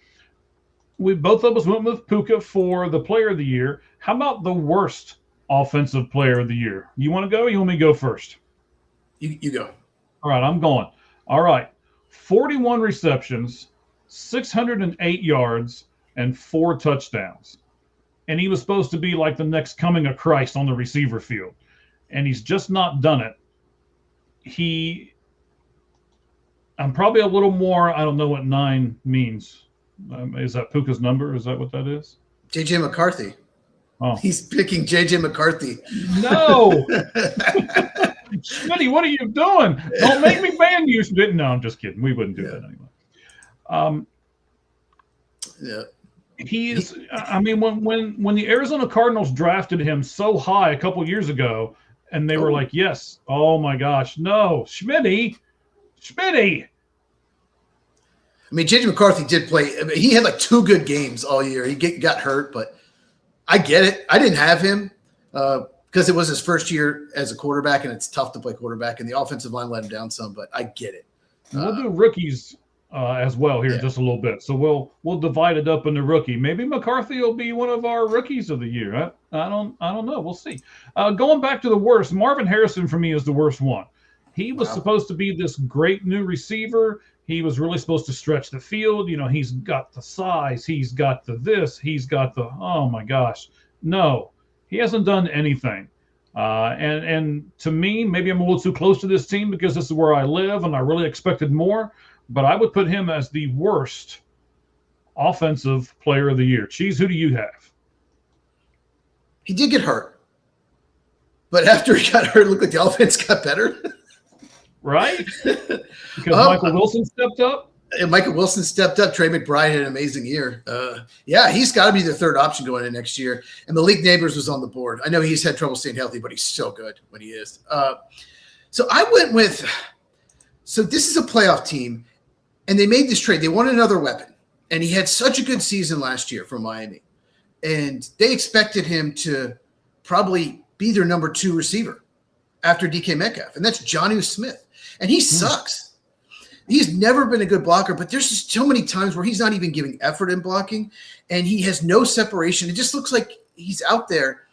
both of us went with Puka for the Player of the Year. How about the worst Offensive Player of the Year? You want to go? Or you want me to go first? You go. All right, I'm going. All right, 41 receptions, 608 yards, and 4 touchdowns. And he was supposed to be like the next coming of Christ on the receiver field. And he's just not done it. I'm probably a little more, I don't know what 9 means. Is that Puka's number? Is that what that is? J.J. McCarthy. Oh. He's picking J.J. McCarthy. No! Smitty, what are you doing? Don't make me ban you. No, I'm just kidding. We wouldn't do that anyway. Yeah. When the Arizona Cardinals drafted him so high a couple years ago, and they were like, yes, oh my gosh, no, Schmitty. I mean, J.J. McCarthy did play. He had like 2 good games all year. He got hurt, but I get it. I didn't have him because it was his first year as a quarterback, and it's tough to play quarterback, and the offensive line let him down some, but I get it. We'll do rookies as well here in just a little bit. So we'll divide it up into rookie. Maybe McCarthy will be one of our rookies of the year. I don't know. We'll see. Going back to the worst, Marvin Harrison for me is the worst one. He was supposed to be this great new receiver. He was really supposed to stretch the field. He's got the size. He's got the this. He's got the, oh my gosh. No, he hasn't done anything. And to me, maybe I'm a little too close to this team because this is where I live and I really expected more. But I would put him as the worst Offensive Player of the Year. Cheese, who do you have? He did get hurt. but after he got hurt, it looked like the offense got better. Right? Because Michael Wilson stepped up? Michael Wilson stepped up. Trey McBride had an amazing year. Yeah, he's got to be the third option going into next year. And Malik Neighbors was on the board. I know he's had trouble staying healthy, but he's so good when he is. So I went with – so this is a playoff team, and they made this trade. They wanted another weapon, and he had such a good season last year for Miami. And they expected him to probably be their number 2 receiver after DK Metcalf, and that's Jonnu Smith. And he sucks. He's never been a good blocker, but there's just so many times where he's not even giving effort in blocking, and he has no separation. It just looks like he's out there,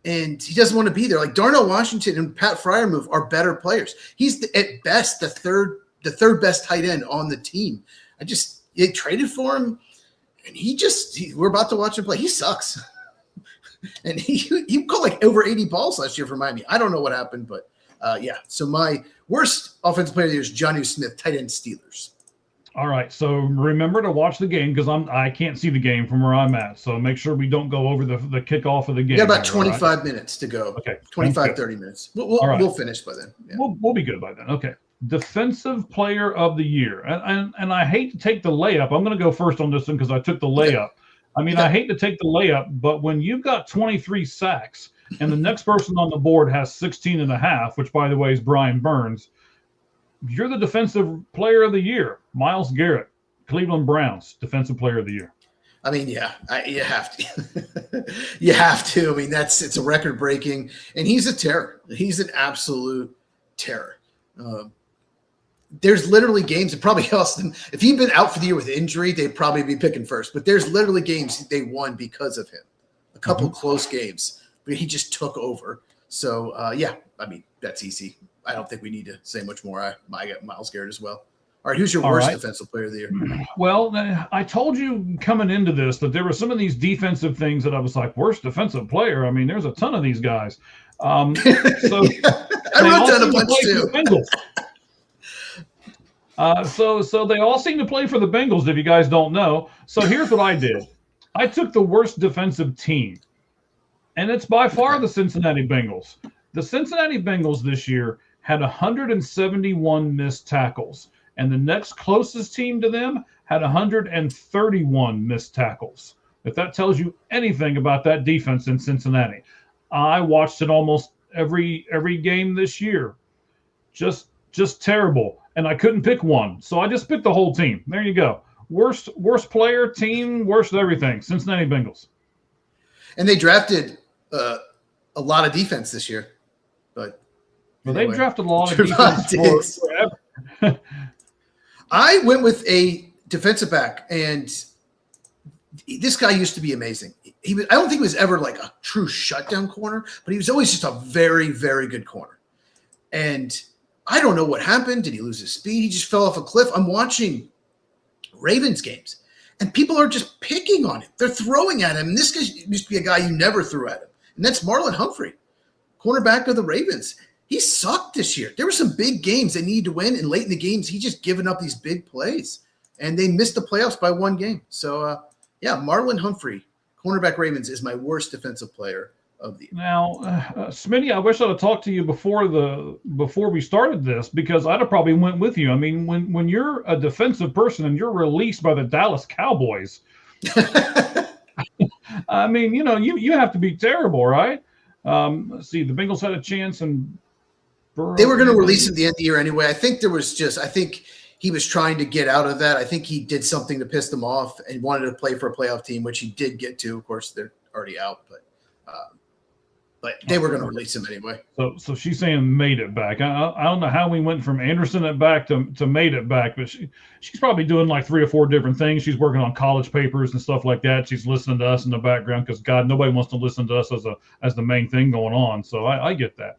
and he doesn't want to be there. Like Darnell Washington and Pat Freiermuth are better players. He's at best the third best tight end on the team. They traded for him, and we're about to watch him play. He sucks. And he caught like over 80 balls last year for Miami. I don't know what happened, but yeah. So my worst offensive player of the year is Jonnu Smith, tight end Steelers. All right. So remember to watch the game because I can't see the game from where I'm at. So make sure we don't go over the kickoff of the game. Yeah, about 25 minutes to go. Okay. 25, 30 minutes. We'll finish by then. Yeah. We'll be good by then. Okay. Defensive player of the year. And I hate to take the layup. I'm going to go first on this one because I took the layup. I mean, I hate to take the layup, but when you've got 23 sacks and the next person on the board has 16 and a half, which, by the way, is Brian Burns, you're the defensive player of the year. Myles Garrett, Cleveland Browns, defensive player of the year. I mean, yeah, you have to. You have to. I mean, it's a record breaking, and he's a terror. He's an absolute terror. There's literally games that probably cost them. If he'd been out for the year with injury, they'd probably be picking first. But there's literally games they won because of him. A couple close games, but he just took over. So, yeah, I mean, that's easy. I don't think we need to say much more. I got Myles Garrett as well. All right, who's your worst defensive player of the year? Well, I told you coming into this that there were some of these defensive things that I was like, worst defensive player. I mean, there's a ton of these guys. So I wrote down a bunch too. So they all seem to play for the Bengals, if you guys don't know. So here's what I did. I took the worst defensive team, and it's by far the Cincinnati Bengals. The Cincinnati Bengals this year had 171 missed tackles, and the next closest team to them had 131 missed tackles. If that tells you anything about that defense in Cincinnati. I watched it almost every game this year. Just terrible. And I couldn't pick one. So I just picked the whole team. There you go. Worst player, team, worst everything. Cincinnati Bengals. And they drafted a lot of defense this year. But anyway. They drafted a lot of defense forever. I went with a defensive back, and this guy used to be amazing. I don't think he was ever like a true shutdown corner, but he was always just a very, very good corner. And I don't know what happened. Did he lose his speed? He just fell off a cliff. I'm watching Ravens games, and people are just picking on him. They're throwing at him. And this guy used to be a guy you never threw at him. And that's Marlon Humphrey, cornerback of the Ravens. He sucked this year. There were some big games they needed to win, and late in the games, he just given up these big plays. And they missed the playoffs by one game. So, yeah, Marlon Humphrey, cornerback Ravens, is my worst defensive player of the year. Now, Smitty, I wish I'd have talked to you before we started this, because I'd have probably went with you. I mean, when you're a defensive person and you're released by the Dallas Cowboys, I mean, you have to be terrible, right? Let's see, the Bengals had a chance, and they were going to release him at the end of the year anyway. I think he was trying to get out of that. I think he did something to piss them off and wanted to play for a playoff team, which he did get to. Of course, they're already out, but they were going to release him anyway. So she's saying made it back. I don't know how we went from Anderson it back to made it back, but she's probably doing like 3 or 4 different things. She's working on college papers and stuff like that. She's listening to us in the background because God, nobody wants to listen to us as the main thing going on. So I get that.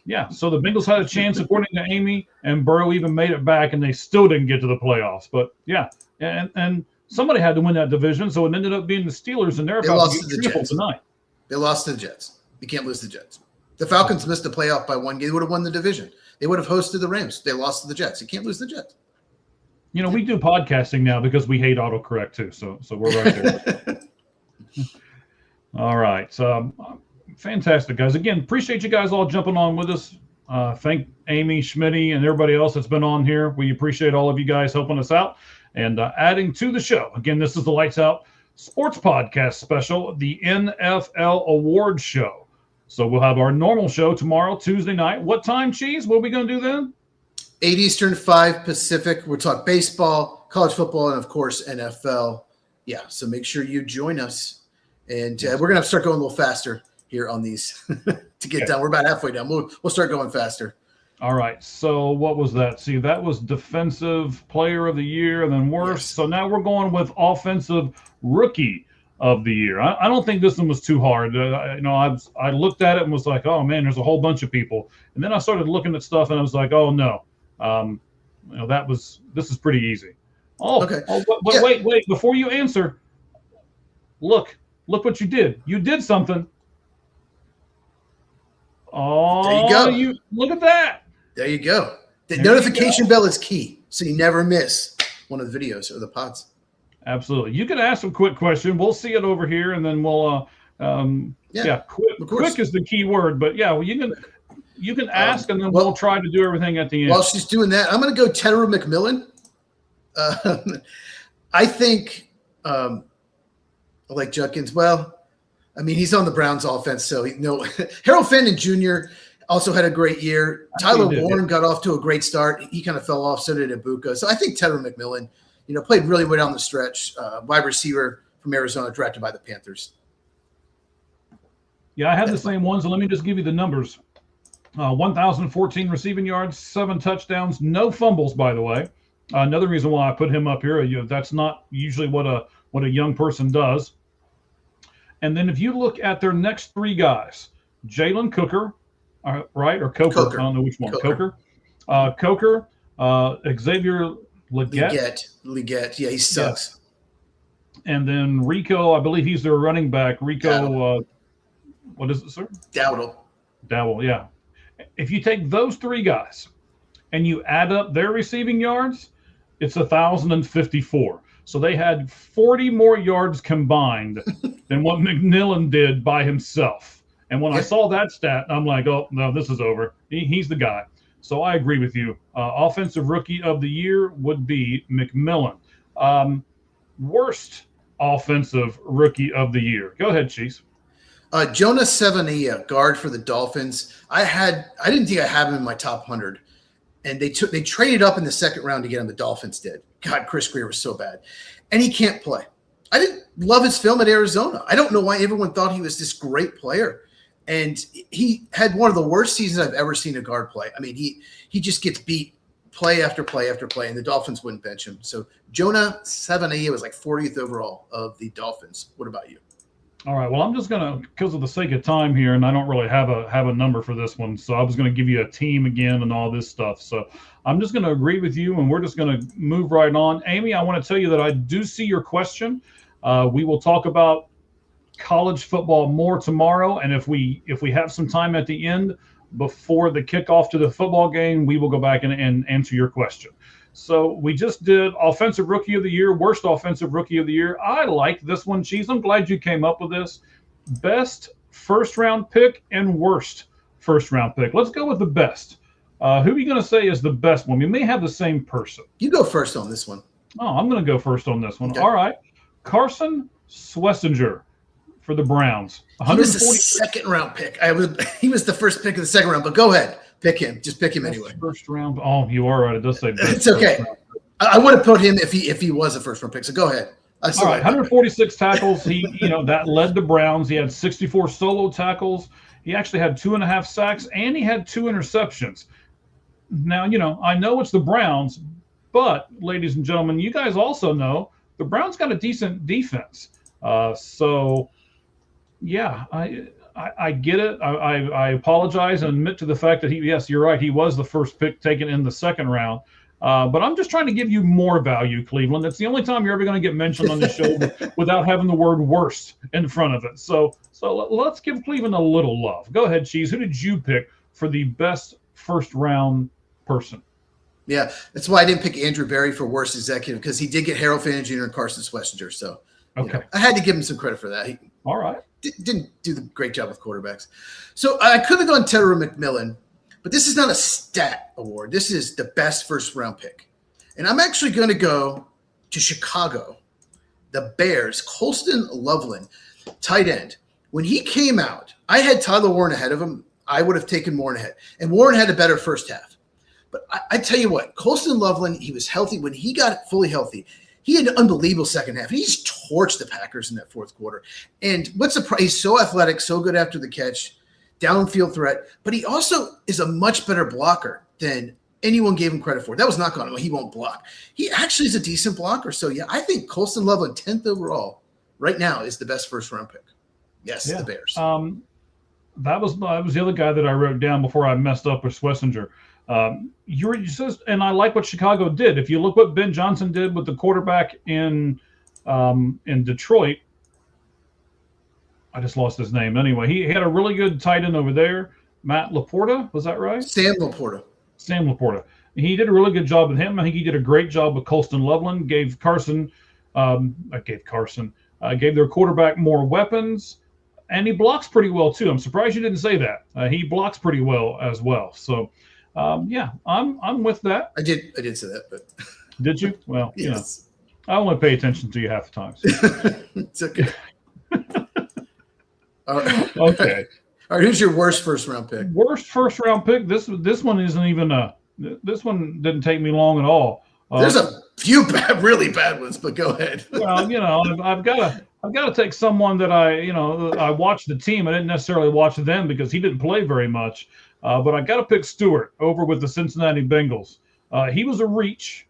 Yeah, so the Bengals had a chance, according to Amy, and Burrow even made it back, and they still didn't get to the playoffs. But yeah, and somebody had to win that division, so it ended up being the Steelers, and they're about to get triple tonight. They lost to the Jets. You can't lose the Jets. The Falcons missed the playoff by one game. They would have won the division. They would have hosted the Rams. They lost to the Jets. You can't lose the Jets. We do podcasting now because we hate autocorrect too. So we're right there. All right. So Fantastic, guys. Again, appreciate you guys all jumping on with us. Thank Amy, Schmitty, and everybody else that's been on here. We appreciate all of you guys helping us out and adding to the show. Again, this is the Lights Out Sports Podcast special, the NFL Awards Show. So we'll have our normal show tomorrow, Tuesday night. What time, Cheese? What are we going to do then? 8 Eastern, 5 Pacific. We'll talk baseball, college football, and, of course, NFL. Yeah, so make sure you join us. And we're going to have to start going a little faster here on these to get done. We're about halfway done. We'll start going faster. All right. So what was that? See, that was Defensive Player of the Year and then worst. Yes. So now we're going with Offensive Rookie of the Year. I don't think this one was too hard. I looked at it and was like, oh, man, there's a whole bunch of people. And then I started looking at stuff and I was like, oh, no. This is pretty easy. Oh, okay. But wait. Before you answer, look what you did. You did something. Oh, there you go. Look at that. There you go. The notification bell is key, so you never miss one of the videos or the pods. Absolutely. You can ask a quick question. We'll see it over here, and then we'll quick is the key word. But yeah, well, you can ask, and then we'll try to do everything at the end. While she's doing that, I'm going to go Tanner McMillan. I think like Judkins. Well, I mean, he's on the Browns offense, so Harold Fenton Jr. also had a great year. Tyler Warren got off to a great start. He kind of fell off, so did Ibuka. So I think Tanner McMillan, played really well down the stretch. Wide receiver from Arizona, drafted by the Panthers. Yeah, I had the same ones. So let me just give you the numbers. 1,014 receiving yards, 7 touchdowns, no fumbles, by the way. Another reason why I put him up here, that's not usually what a young person does. And then if you look at their next 3 guys, Jalen Cooker, right? Or Coker. I don't know which one. Coker. Xavier Legette. Yeah, he sucks. Yeah. And then Rico, I believe he's their running back. Rico, what is it, sir? Dowdle, yeah. If you take those 3 guys and you add up their receiving yards, it's 1,054. So they had 40 more yards combined than what McMillan did by himself. And when I saw that stat, I'm like, oh, no, this is over. He's the guy. So I agree with you. Offensive Rookie of the Year would be McMillan. Worst Offensive Rookie of the Year. Go ahead, Chiefs. Jonah Sevania, guard for the Dolphins. I didn't think I had him in my top 100. And they traded up in the second round to get him. The Dolphins did. God, Chris Greer was so bad. And he can't play. I didn't love his film at Arizona. I don't know why everyone thought he was this great player. And he had one of the worst seasons I've ever seen a guard play. I mean, he just gets beat play after play after play, and the Dolphins wouldn't bench him. So Jonah Sevania was like 40th overall of the Dolphins. What about you? All right. Well, I'm just going to, because of the sake of time here, and I don't really have a number for this one, so I was going to give you a team again and all this stuff. So I'm just going to agree with you, and we're just going to move right on. Amy, I want to tell you that I do see your question. We will talk about college football more tomorrow, and if we have some time at the end before the kickoff to the football game, we will go back and answer your question. So we just did Offensive Rookie of the Year, Worst Offensive Rookie of the Year. I like this one, Cheese. I'm glad you came up with this. Best first-round pick and worst first-round pick. Let's go with the best. Who are you going to say is the best one? We may have the same person. You go first on this one. Oh, I'm going to go first on this one. Okay. All right. Carson Schlesinger for the Browns. He was the second-round pick. He was the first pick of the second round, but go ahead. Pick him. Just pick him anyway. First round. Oh, you are right. It does say best. It's okay. I would have put him if he was a first round pick. So go ahead. All right, 146 tackles. He, that led the Browns. He had 64 solo tackles. He actually had 2.5 sacks, and he had 2 interceptions. Now, I know it's the Browns, but ladies and gentlemen, you guys also know the Browns got a decent defense. So, yeah, I get it. I apologize and admit to the fact that yes, you're right. He was the first pick taken in the second round. But I'm just trying to give you more value, Cleveland. That's the only time you're ever going to get mentioned on the show without having the word worst in front of it. So let's give Cleveland a little love. Go ahead, Cheese. Who did you pick for the best first round person? Yeah, that's why I didn't pick Andrew Berry for worst executive, because he did get Harold Fenton Jr. and Carson Schlesinger. So Okay. I had to give him some credit for that. He All right. didn't do the great job with quarterbacks. So I could have gone Terry McMillan, but this is not a stat award. This is the best first-round pick. And I'm actually going to go to Chicago, the Bears, Colston Loveland, tight end. When he came out, I had Tyler Warren ahead of him. I would have taken Warren ahead. And Warren had a better first half. But I tell you what, Colston Loveland, he was healthy. When he got fully healthy, he had an unbelievable second half. And he just torched the Packers in that fourth quarter. And what's the price? He's so athletic, so good after the catch, downfield threat. But he also is a much better blocker than anyone gave him credit for. That was not on him. He won't block. He actually is a decent blocker. So, yeah, I think Colston Loveland, 10th overall, right now is the best first-round pick. Yes, the Bears. That was the other guy that I wrote down before I messed up with Schlesinger. And I like what Chicago did. If you look what Ben Johnson did with the quarterback in Detroit, I just lost his name. Anyway, he had a really good tight end over there, Matt Laporta. Was that right? Sam Laporta. He did a really good job with him. I think he did a great job with Colston Loveland. Gave their quarterback more weapons. And he blocks pretty well, too. I'm surprised you didn't say that. He blocks pretty well as well. So, I'm with that. I did say that, but did you? Well, yes. I only pay attention to you half the time. So. It's okay. All right. Okay. All right. Who's your worst first-round pick? Worst first-round pick. This one isn't even this one didn't take me long at all. There's a few really bad ones, but go ahead. Well, I've got to take someone that I watched the team. I didn't necessarily watch them because he didn't play very much. But I got to pick Stewart over with the Cincinnati Bengals. He was a reach.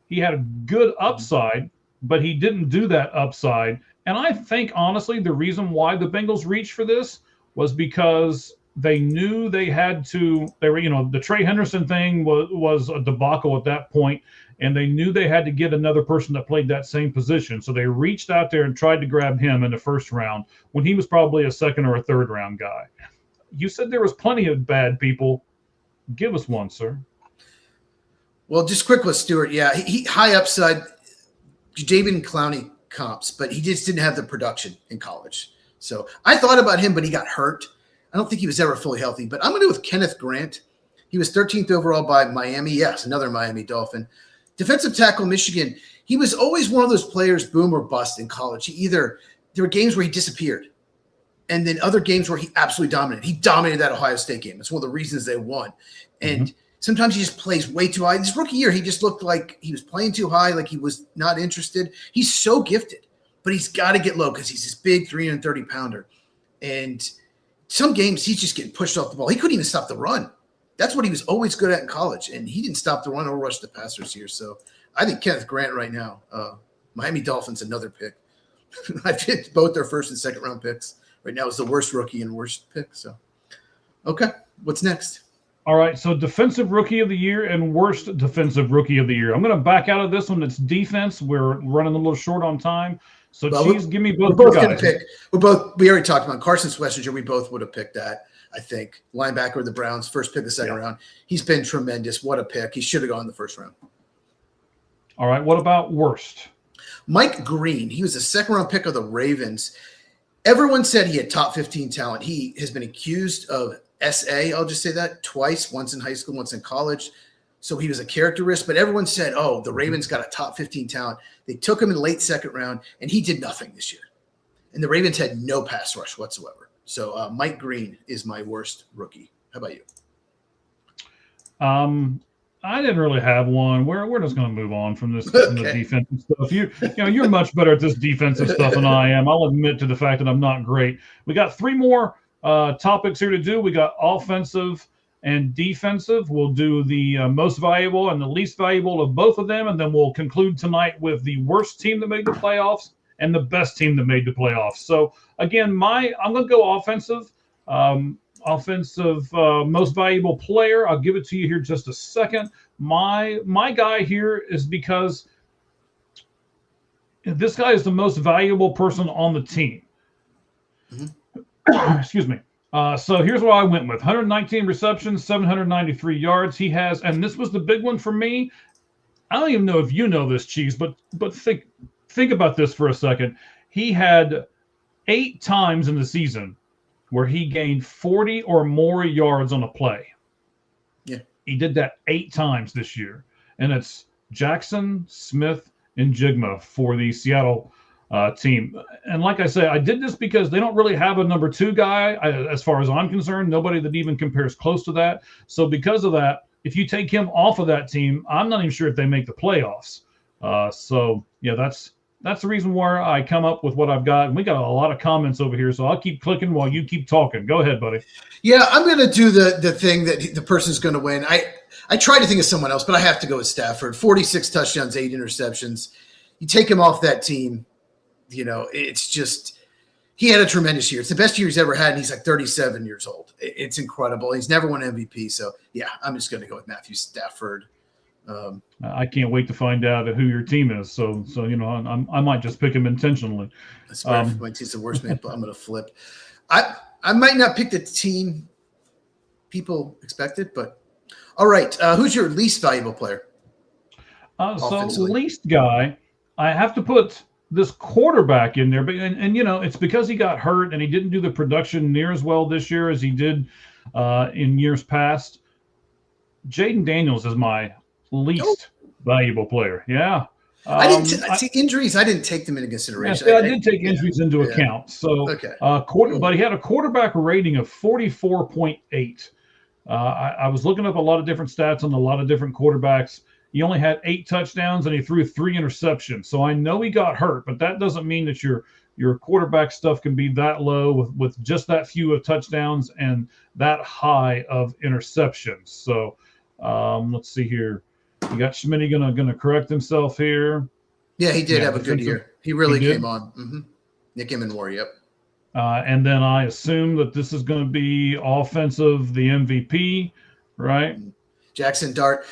He had a good upside, but he didn't do that upside. And I think, honestly, the reason why the Bengals reached for this was because they knew they had to. The Trey Henderson thing was a debacle at that point, and they knew they had to get another person that played that same position. So they reached out there and tried to grab him in the first round when he was probably a second or a third round guy. You said there was plenty of bad people. Give us one, sir. Well, just quick with Stewart. Yeah, he high upside, Jadeveon Clowney comps, but he just didn't have the production in college. So I thought about him, but he got hurt. I don't think he was ever fully healthy. But I'm going to go with Kenneth Grant. He was 13th overall by Miami. Yes, another Miami Dolphin. Defensive tackle, Michigan. He was always one of those players, boom or bust in college. There were games where he disappeared. And then other games where he absolutely dominated. He dominated that Ohio State game. It's one of the reasons they won. And sometimes he just plays way too high. This rookie year, he just looked like he was playing too high, like he was not interested. He's so gifted, but he's got to get low because he's this big 330-pounder. And some games, he's just getting pushed off the ball. He couldn't even stop the run. That's what he was always good at in college. And he didn't stop the run or rush the passers here. So I think Kenneth Grant right now, Miami Dolphins, another pick. I picked both their first and second round picks. Right now is the worst rookie and worst pick. So, okay, what's next? All right, so defensive rookie of the year and worst defensive rookie of the year. I'm going to back out of this one. It's defense. We're running a little short on time. So, Chiefs, give me both. We're both going to pick. We already talked about Carson Schlesinger. We both would have picked that, I think. Linebacker of the Browns, first pick of the second round. He's been tremendous. What a pick. He should have gone in the first round. All right, what about worst? Mike Green. He was a second-round pick of the Ravens. Everyone said he had top 15 talent. He has been accused of SA, I'll just say that, twice, once in high school, once in college. So he was a character risk, but everyone said, oh, the Ravens got a top 15 talent. They took him in the late second round, and he did nothing this year. And the Ravens had no pass rush whatsoever. So Mike Green is my worst rookie. How about you? I didn't really have one. We're just going to move on from this from the defensive stuff. You're much better at this defensive stuff than I am. I'll admit to the fact that I'm not great. We got three more topics here to do. We got offensive and defensive. We'll do the most valuable and the least valuable of both of them, and then we'll conclude tonight with the worst team that made the playoffs and the best team that made the playoffs. So again, I'm going to go offensive. Offensive most valuable player. I'll give it to you here just a second. My guy here is because this guy is the most valuable person on the team. Excuse me. So here's what I went with: 119 receptions, 793 yards. He has, and this was the big one for me. I don't even know if you know this, Cheese, but think about this for a second. he had 8 times in the season where he gained 40 or more yards on a play. Yeah. He did that 8 times this year. And it's Jackson, Smith, and Jigma for the Seattle team. And like I say, I did this because they don't really have a number 2 guy, as far as I'm concerned. Nobody that even compares close to that. So because of that, if you take him off of that team, I'm not even sure if they make the playoffs. So yeah, that's the reason why I come up with what I've got. And we got a lot of comments over here, so I'll keep clicking while you keep talking. Go ahead, buddy. Yeah, I'm going to do the thing that the person's going to win. I try to think of someone else, but I have to go with Stafford. 46 touchdowns, 8 interceptions. You take him off that team, it's just he had a tremendous year. It's the best year he's ever had, and he's like 37 years old. It's incredible. He's never won MVP, so yeah, I'm just going to go with Matthew Stafford. I can't wait to find out who your team is. So I might just pick him intentionally. I swear, if my team's the worst man, but I'm going to flip. I might not pick the team people expected, but all right. Who's your least valuable player? So least guy, I have to put this quarterback in there, but and it's because he got hurt and he didn't do the production near as well this year as he did in years past. Jaden Daniels is my least valuable player. Yeah. I didn't see injuries. I didn't take them into consideration. I did take injuries into account. So, okay. But he had a quarterback rating of 44.8. I was looking up a lot of different stats on a lot of different quarterbacks. He only had 8 touchdowns and he threw 3 interceptions. So I know he got hurt, but that doesn't mean that your quarterback stuff can be that low with just that few of touchdowns and that high of interceptions. So let's see here. You got Schmitty gonna correct himself here. Yeah, he did have a good year. He really came on. Mm-hmm. Nick Emenwar, yep. And then I assume that this is going to be offensive, the MVP, right? Jackson Dart.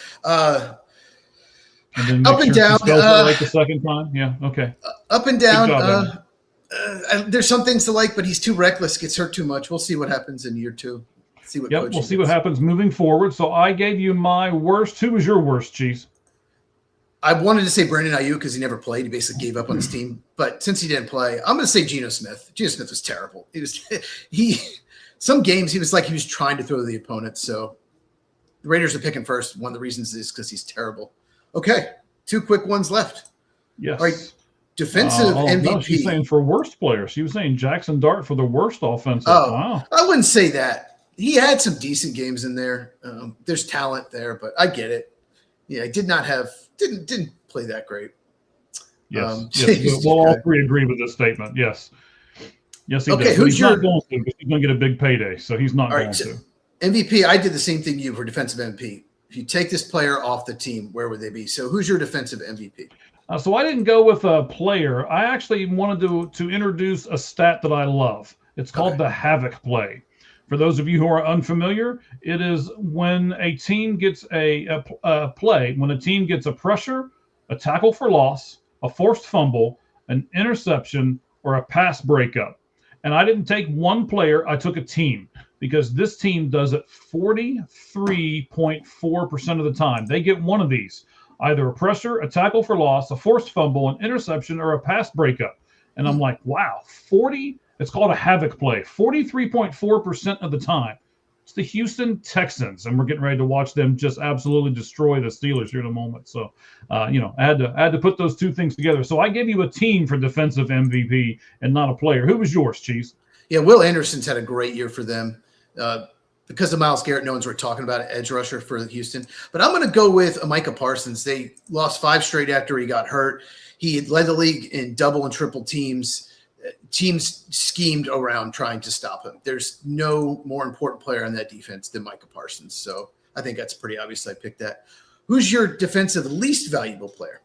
And then up and down. Like the second time, yeah, okay. Up and down. There's some things to like, but he's too reckless. Gets hurt too much. We'll see what happens in year 2. We'll see what happens moving forward. So I gave you my worst. Who was your worst, Cheese? I wanted to say Brandon Ayuk because he never played. He basically gave up on his team. But since he didn't play, I'm going to say Geno Smith. Geno Smith was terrible. Some games he was like he was trying to throw to the opponent. So the Raiders are picking first. One of the reasons is because he's terrible. Okay, 2 quick ones left. Yes. All right. Defensive MVP. No, she's saying for worst player. She was saying Jackson Dart for the worst offensive. Oh, wow. I wouldn't say that. He had some decent games in there. There's talent there, but I get it. Yeah, he didn't play that great. Yes. We'll all 3 agree with this statement. Yes. Yes, he okay, does. He's not going to. He's going to get a big payday, so he's not going to. MVP, I did the same thing you for defensive MVP. If you take this player off the team, where would they be? So who's your defensive MVP? So I didn't go with a player. I actually wanted to introduce a stat that I love. It's called the Havoc play. For those of you who are unfamiliar, it is when a team gets a play, when a team gets a pressure, a tackle for loss, a forced fumble, an interception, or a pass breakup. And I didn't take one player, I took a team because this team does it 43.4% of the time. They get one of these, either a pressure, a tackle for loss, a forced fumble, an interception, or a pass breakup. And I'm like, wow, 40. It's called a Havoc play, 43.4% of the time. It's the Houston Texans, and we're getting ready to watch them just absolutely destroy the Steelers here in a moment. So, I had to put those 2 things together. So I gave you a team for defensive MVP and not a player. Who was yours, Cheese? Yeah, Will Anderson's had a great year for them. Because of Myles Garrett, no one's really talking about it, edge rusher for Houston. But I'm going to go with Micah Parsons. They lost 5 straight after he got hurt. He had led the league in double and triple teams. Teams schemed around trying to stop him. There's no more important player on that defense than Micah Parsons. So I think that's pretty obvious. I picked that. Who's your defensive least valuable player?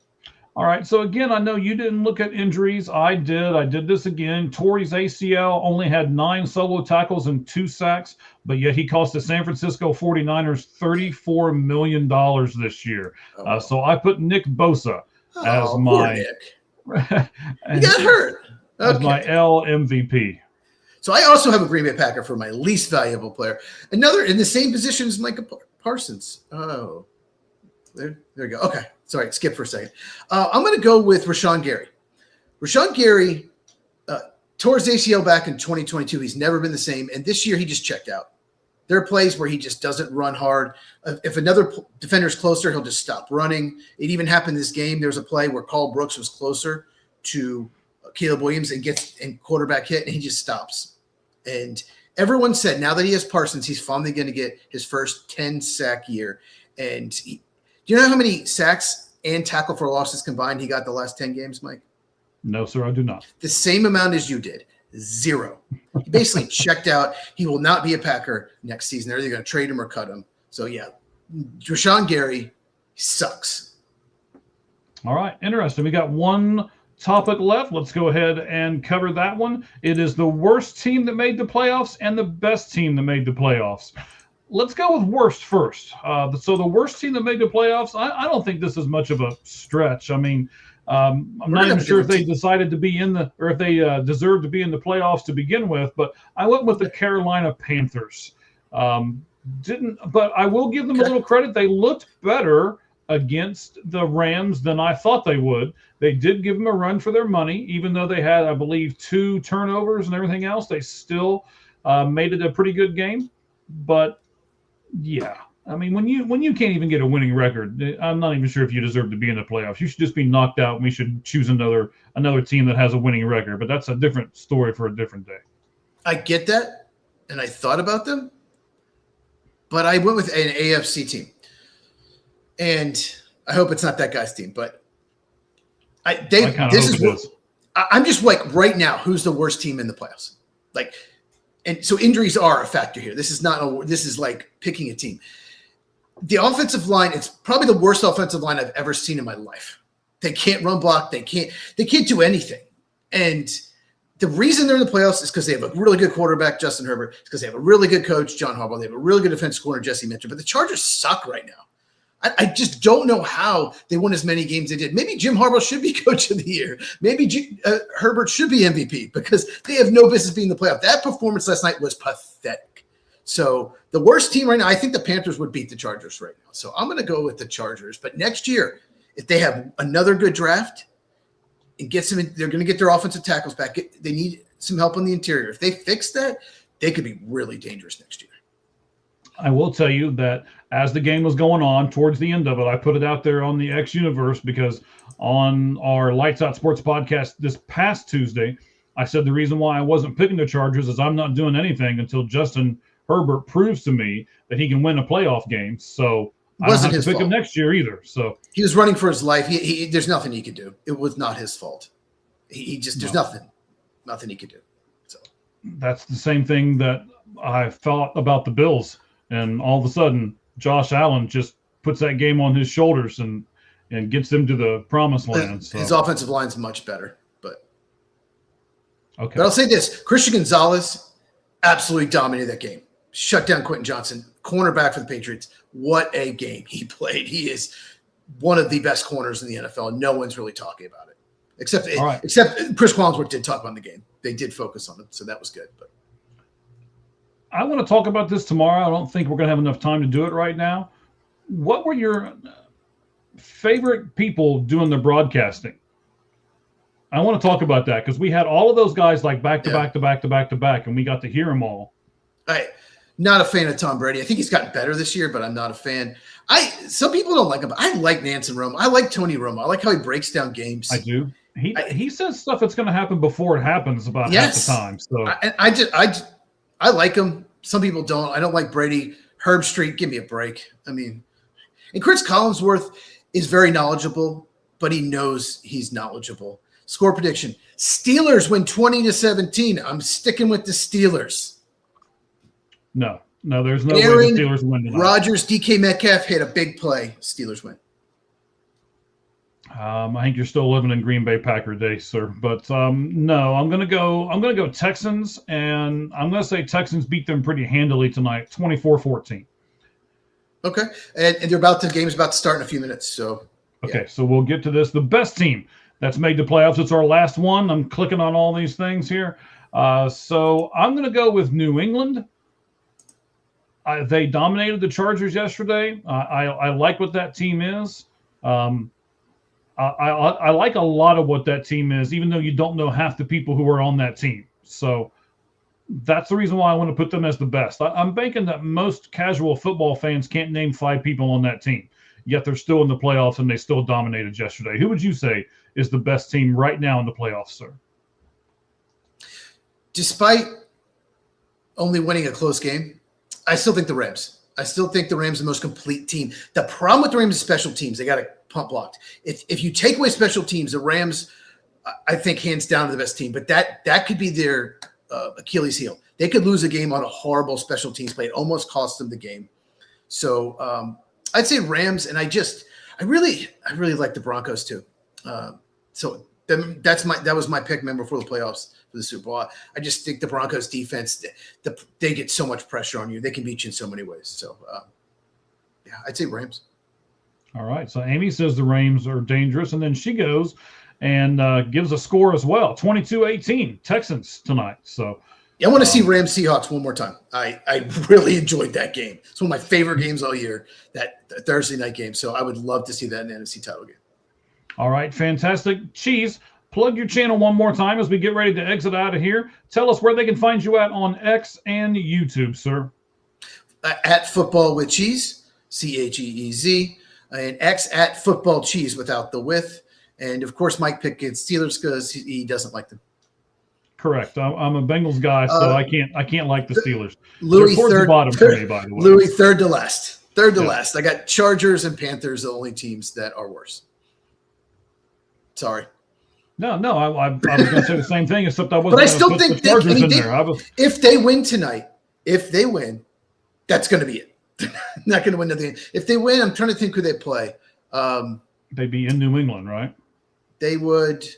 All right. So again, I know you didn't look at injuries. I did. I did this again. Torrey's ACL only had 9 solo tackles and 2 sacks, but yet he cost the San Francisco 49ers $34 million this year. So I put Nick Bosa as my Nick. He got hurt. As my L MVP. So I also have a Green Bay Packer for my least valuable player. Another in the same position as Micah Parsons. Oh, there we go. Okay. Sorry, skip for a second. I'm going to go with Rashawn Gary. Rashawn Gary Tore his ACL back in 2022. He's never been the same. And this year he just checked out. There are plays where he just doesn't run hard. If another defender's closer, he'll just stop running. It even happened this game. There was a play where Carl Brooks was closer to Caleb Williams and gets in quarterback hit, and he just stops. And everyone said now that he has Parsons, he's finally going to get his first 10-sack year. And do you know how many sacks and tackle for losses combined he got the last 10 games, Mike? No, sir, I do not. The same amount as you did. 0. He basically checked out. He will not be a Packer next season. They're either going to trade him or cut him. So, yeah, Rashawn Gary sucks. All right, interesting. We got one topic left. Let's go ahead and cover that one. It is the worst team that made the playoffs and the best team that made the playoffs. Let's go with worst first. So the worst team that made the playoffs, I don't think this is much of a stretch. I mean, I'm not even sure if they decided to be in the, or if they deserved to be in the playoffs to begin with, but I went with the Carolina Panthers. But I will give them a little credit. They looked better against the Rams than I thought they would. They did give them a run for their money, even though they had, I believe, 2 turnovers and everything else. They still made it a pretty good game. But yeah, I mean, when you can't even get a winning record, I'm not even sure if you deserve to be in the playoffs. You should just be knocked out, and we should choose another team that has a winning record. But that's a different story for a different day. I get that, and I thought about them, but I went with an AFC team, and I hope it's not that guy's team. But I'm just like right now, who's the worst team in the playoffs? Like, and so injuries are a factor here. This is like picking a team. The offensive line, it's probably the worst offensive line I've ever seen in my life. They can't run block. They can't do anything. And the reason they're in the playoffs is because they have a really good quarterback, Justin Herbert. It's because they have a really good coach, John Harbaugh. They have a really good defensive corner, Jesse Mitchell. But the Chargers suck right now. I just don't know how they won as many games they did. Maybe Jim Harbaugh should be coach of the year. Maybe Herbert should be MVP because they have no business being in the playoff. That performance last night was pathetic. So the worst team right now, I think the Panthers would beat the Chargers right now. So I'm going to go with the Chargers. But next year, if they have another good draft and get some, they're going to get their offensive tackles back. They need some help on the interior. If they fix that, they could be really dangerous next year. I will tell you that as the game was going on, towards the end of it, I put it out there on the X Universe because on our Lights Out Sports podcast this past Tuesday, I said the reason why I wasn't picking the Chargers is I'm not doing anything until Justin Herbert proves to me that he can win a playoff game. So I don't have to pick him next year either. So he was running for his life. There's nothing he could do. It was not his fault. There's nothing he could do. So that's the same thing that I thought about the Bills. And all of a sudden, Josh Allen just puts that game on his shoulders and gets them to the promised land. So. His offensive line's much better. But okay. I'll say this. Christian Gonzalez absolutely dominated that game. Shut down Quentin Johnson, cornerback for the Patriots. What a game he played. He is one of the best corners in the NFL, and no one's really talking about it. Except Chris Collinsworth did talk about the game. They did focus on it, so that was good. But I want to talk about this tomorrow. I don't think we're going to have enough time to do it right now. What were your favorite people doing the broadcasting? I want to talk about that because we had all of those guys like back to back, and we got to hear them all. Not a fan of Tom Brady. I think he's gotten better this year, but I'm not a fan. Some people don't like him. I like Nansen Romo. I like Tony Romo. I like how he breaks down games. I do. He says stuff that's going to happen before it happens about half the time. So I like him. Some people don't. I don't like Brady. Herb Street, give me a break. I mean, and Chris Collinsworth is very knowledgeable, but he knows he's knowledgeable. Score prediction. Steelers win 20-17. I'm sticking with the Steelers. No, there's no way the Steelers win tonight. Rodgers, DK Metcalf hit a big play. Steelers win. I think you're still living in Green Bay Packer days, sir. But no, I'm gonna go Texans, and I'm gonna say Texans beat them pretty handily tonight, 24-14. Okay, and the game's about to start in a few minutes. So okay, so we'll get to this. The best team that's made the playoffs. It's our last one. I'm clicking on all these things here. So I'm gonna go with New England. They dominated the Chargers yesterday. I like what that team is. I like a lot of what that team is, even though you don't know half the people who are on that team. So that's the reason why I want to put them as the best. I'm banking that most casual football fans can't name 5 people on that team, yet they're still in the playoffs and they still dominated yesterday. Who would you say is the best team right now in the playoffs, sir? Despite only winning a close game, I still think the Rams. I still think the Rams are the most complete team. The problem with the Rams is special teams. They got to pump blocked. If you take away special teams, the Rams, I think, hands down are the best team. But that could be their Achilles heel. They could lose a game on a horrible special teams play. It almost cost them the game. So I'd say Rams, and I really like the Broncos too. So that was my pick, member, for the playoffs for the Super Bowl. I just think the Broncos defense, they get so much pressure on you. They can beat you in so many ways. So yeah, I'd say Rams. All right. So Amy says the Rams are dangerous, and then she goes and gives a score as well. 22-18 Texans tonight. So yeah, I want to see Rams Seahawks one more time. I really enjoyed that game. It's one of my favorite games all year, that Thursday night game. So I would love to see that in the NFC title game. All right, fantastic. Cheese, plug your channel one more time as we get ready to exit out of here. Tell us where they can find you at on X and YouTube, sir. At Football with Cheese, CHEEZ, and X at Football Cheese without the with. And of course, Mike picked Steelers because he doesn't like them. Correct. I'm a Bengals guy, so I can't like the Steelers. Louis towards third, the bottom for me, by the way. Louis third to last. Third to last. I got Chargers and Panthers, the only teams that are worse. Sorry. No, I was going to say the same thing, except I wasn't. But I still think if they win tonight, that's going to be it. Not going to win nothing. If they win, I'm trying to think who they play. They'd be in New England, right? They would.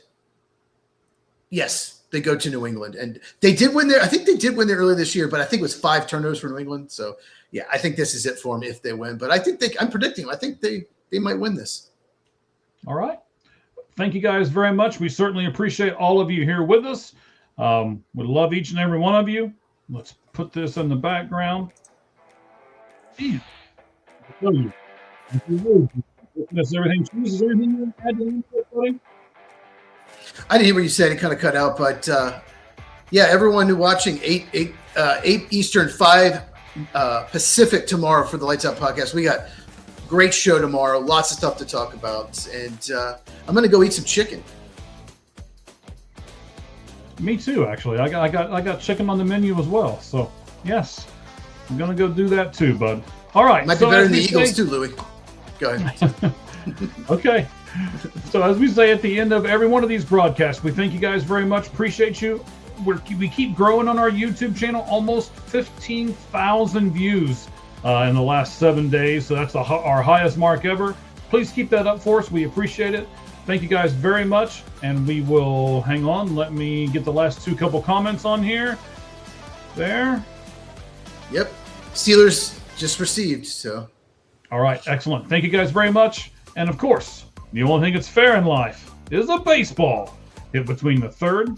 Yes, they go to New England, and they did win there. I think they did win there earlier this year, but I think it was 5 turnovers for New England. So yeah, I think this is it for them if they win. But I think I'm predicting. I think they might win this. All right. Thank you guys very much. We certainly appreciate all of you here with us. We love each and every one of you. Let's put this in the background. Man, I tell you, that's everything. Is there anything you had to input, buddy? I didn't hear what you said. It kind of cut out, but yeah, everyone who watching 8 Eastern, 5 Pacific tomorrow for the Lights Out podcast. We got great show tomorrow. Lots of stuff to talk about, and I'm going to go eat some chicken. Me too, actually. I got chicken on the menu as well. So yes, I'm going to go do that too, bud. All right. Might be better than the Eagles too, Louis. Go ahead. Okay. So as we say at the end of every one of these broadcasts, we thank you guys very much. Appreciate you. We keep growing on our YouTube channel, almost 15,000 views in the last 7 days. So that's our highest mark ever. Please keep that up for us. We appreciate it. Thank you guys very much. And we will hang on. Let me get the last couple comments on here. There. Yep. Steelers just received. So. All right. Excellent. Thank you guys very much. And of course, the only thing that's fair in life is a baseball hit between the third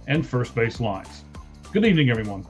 and first base lines. Good evening, everyone.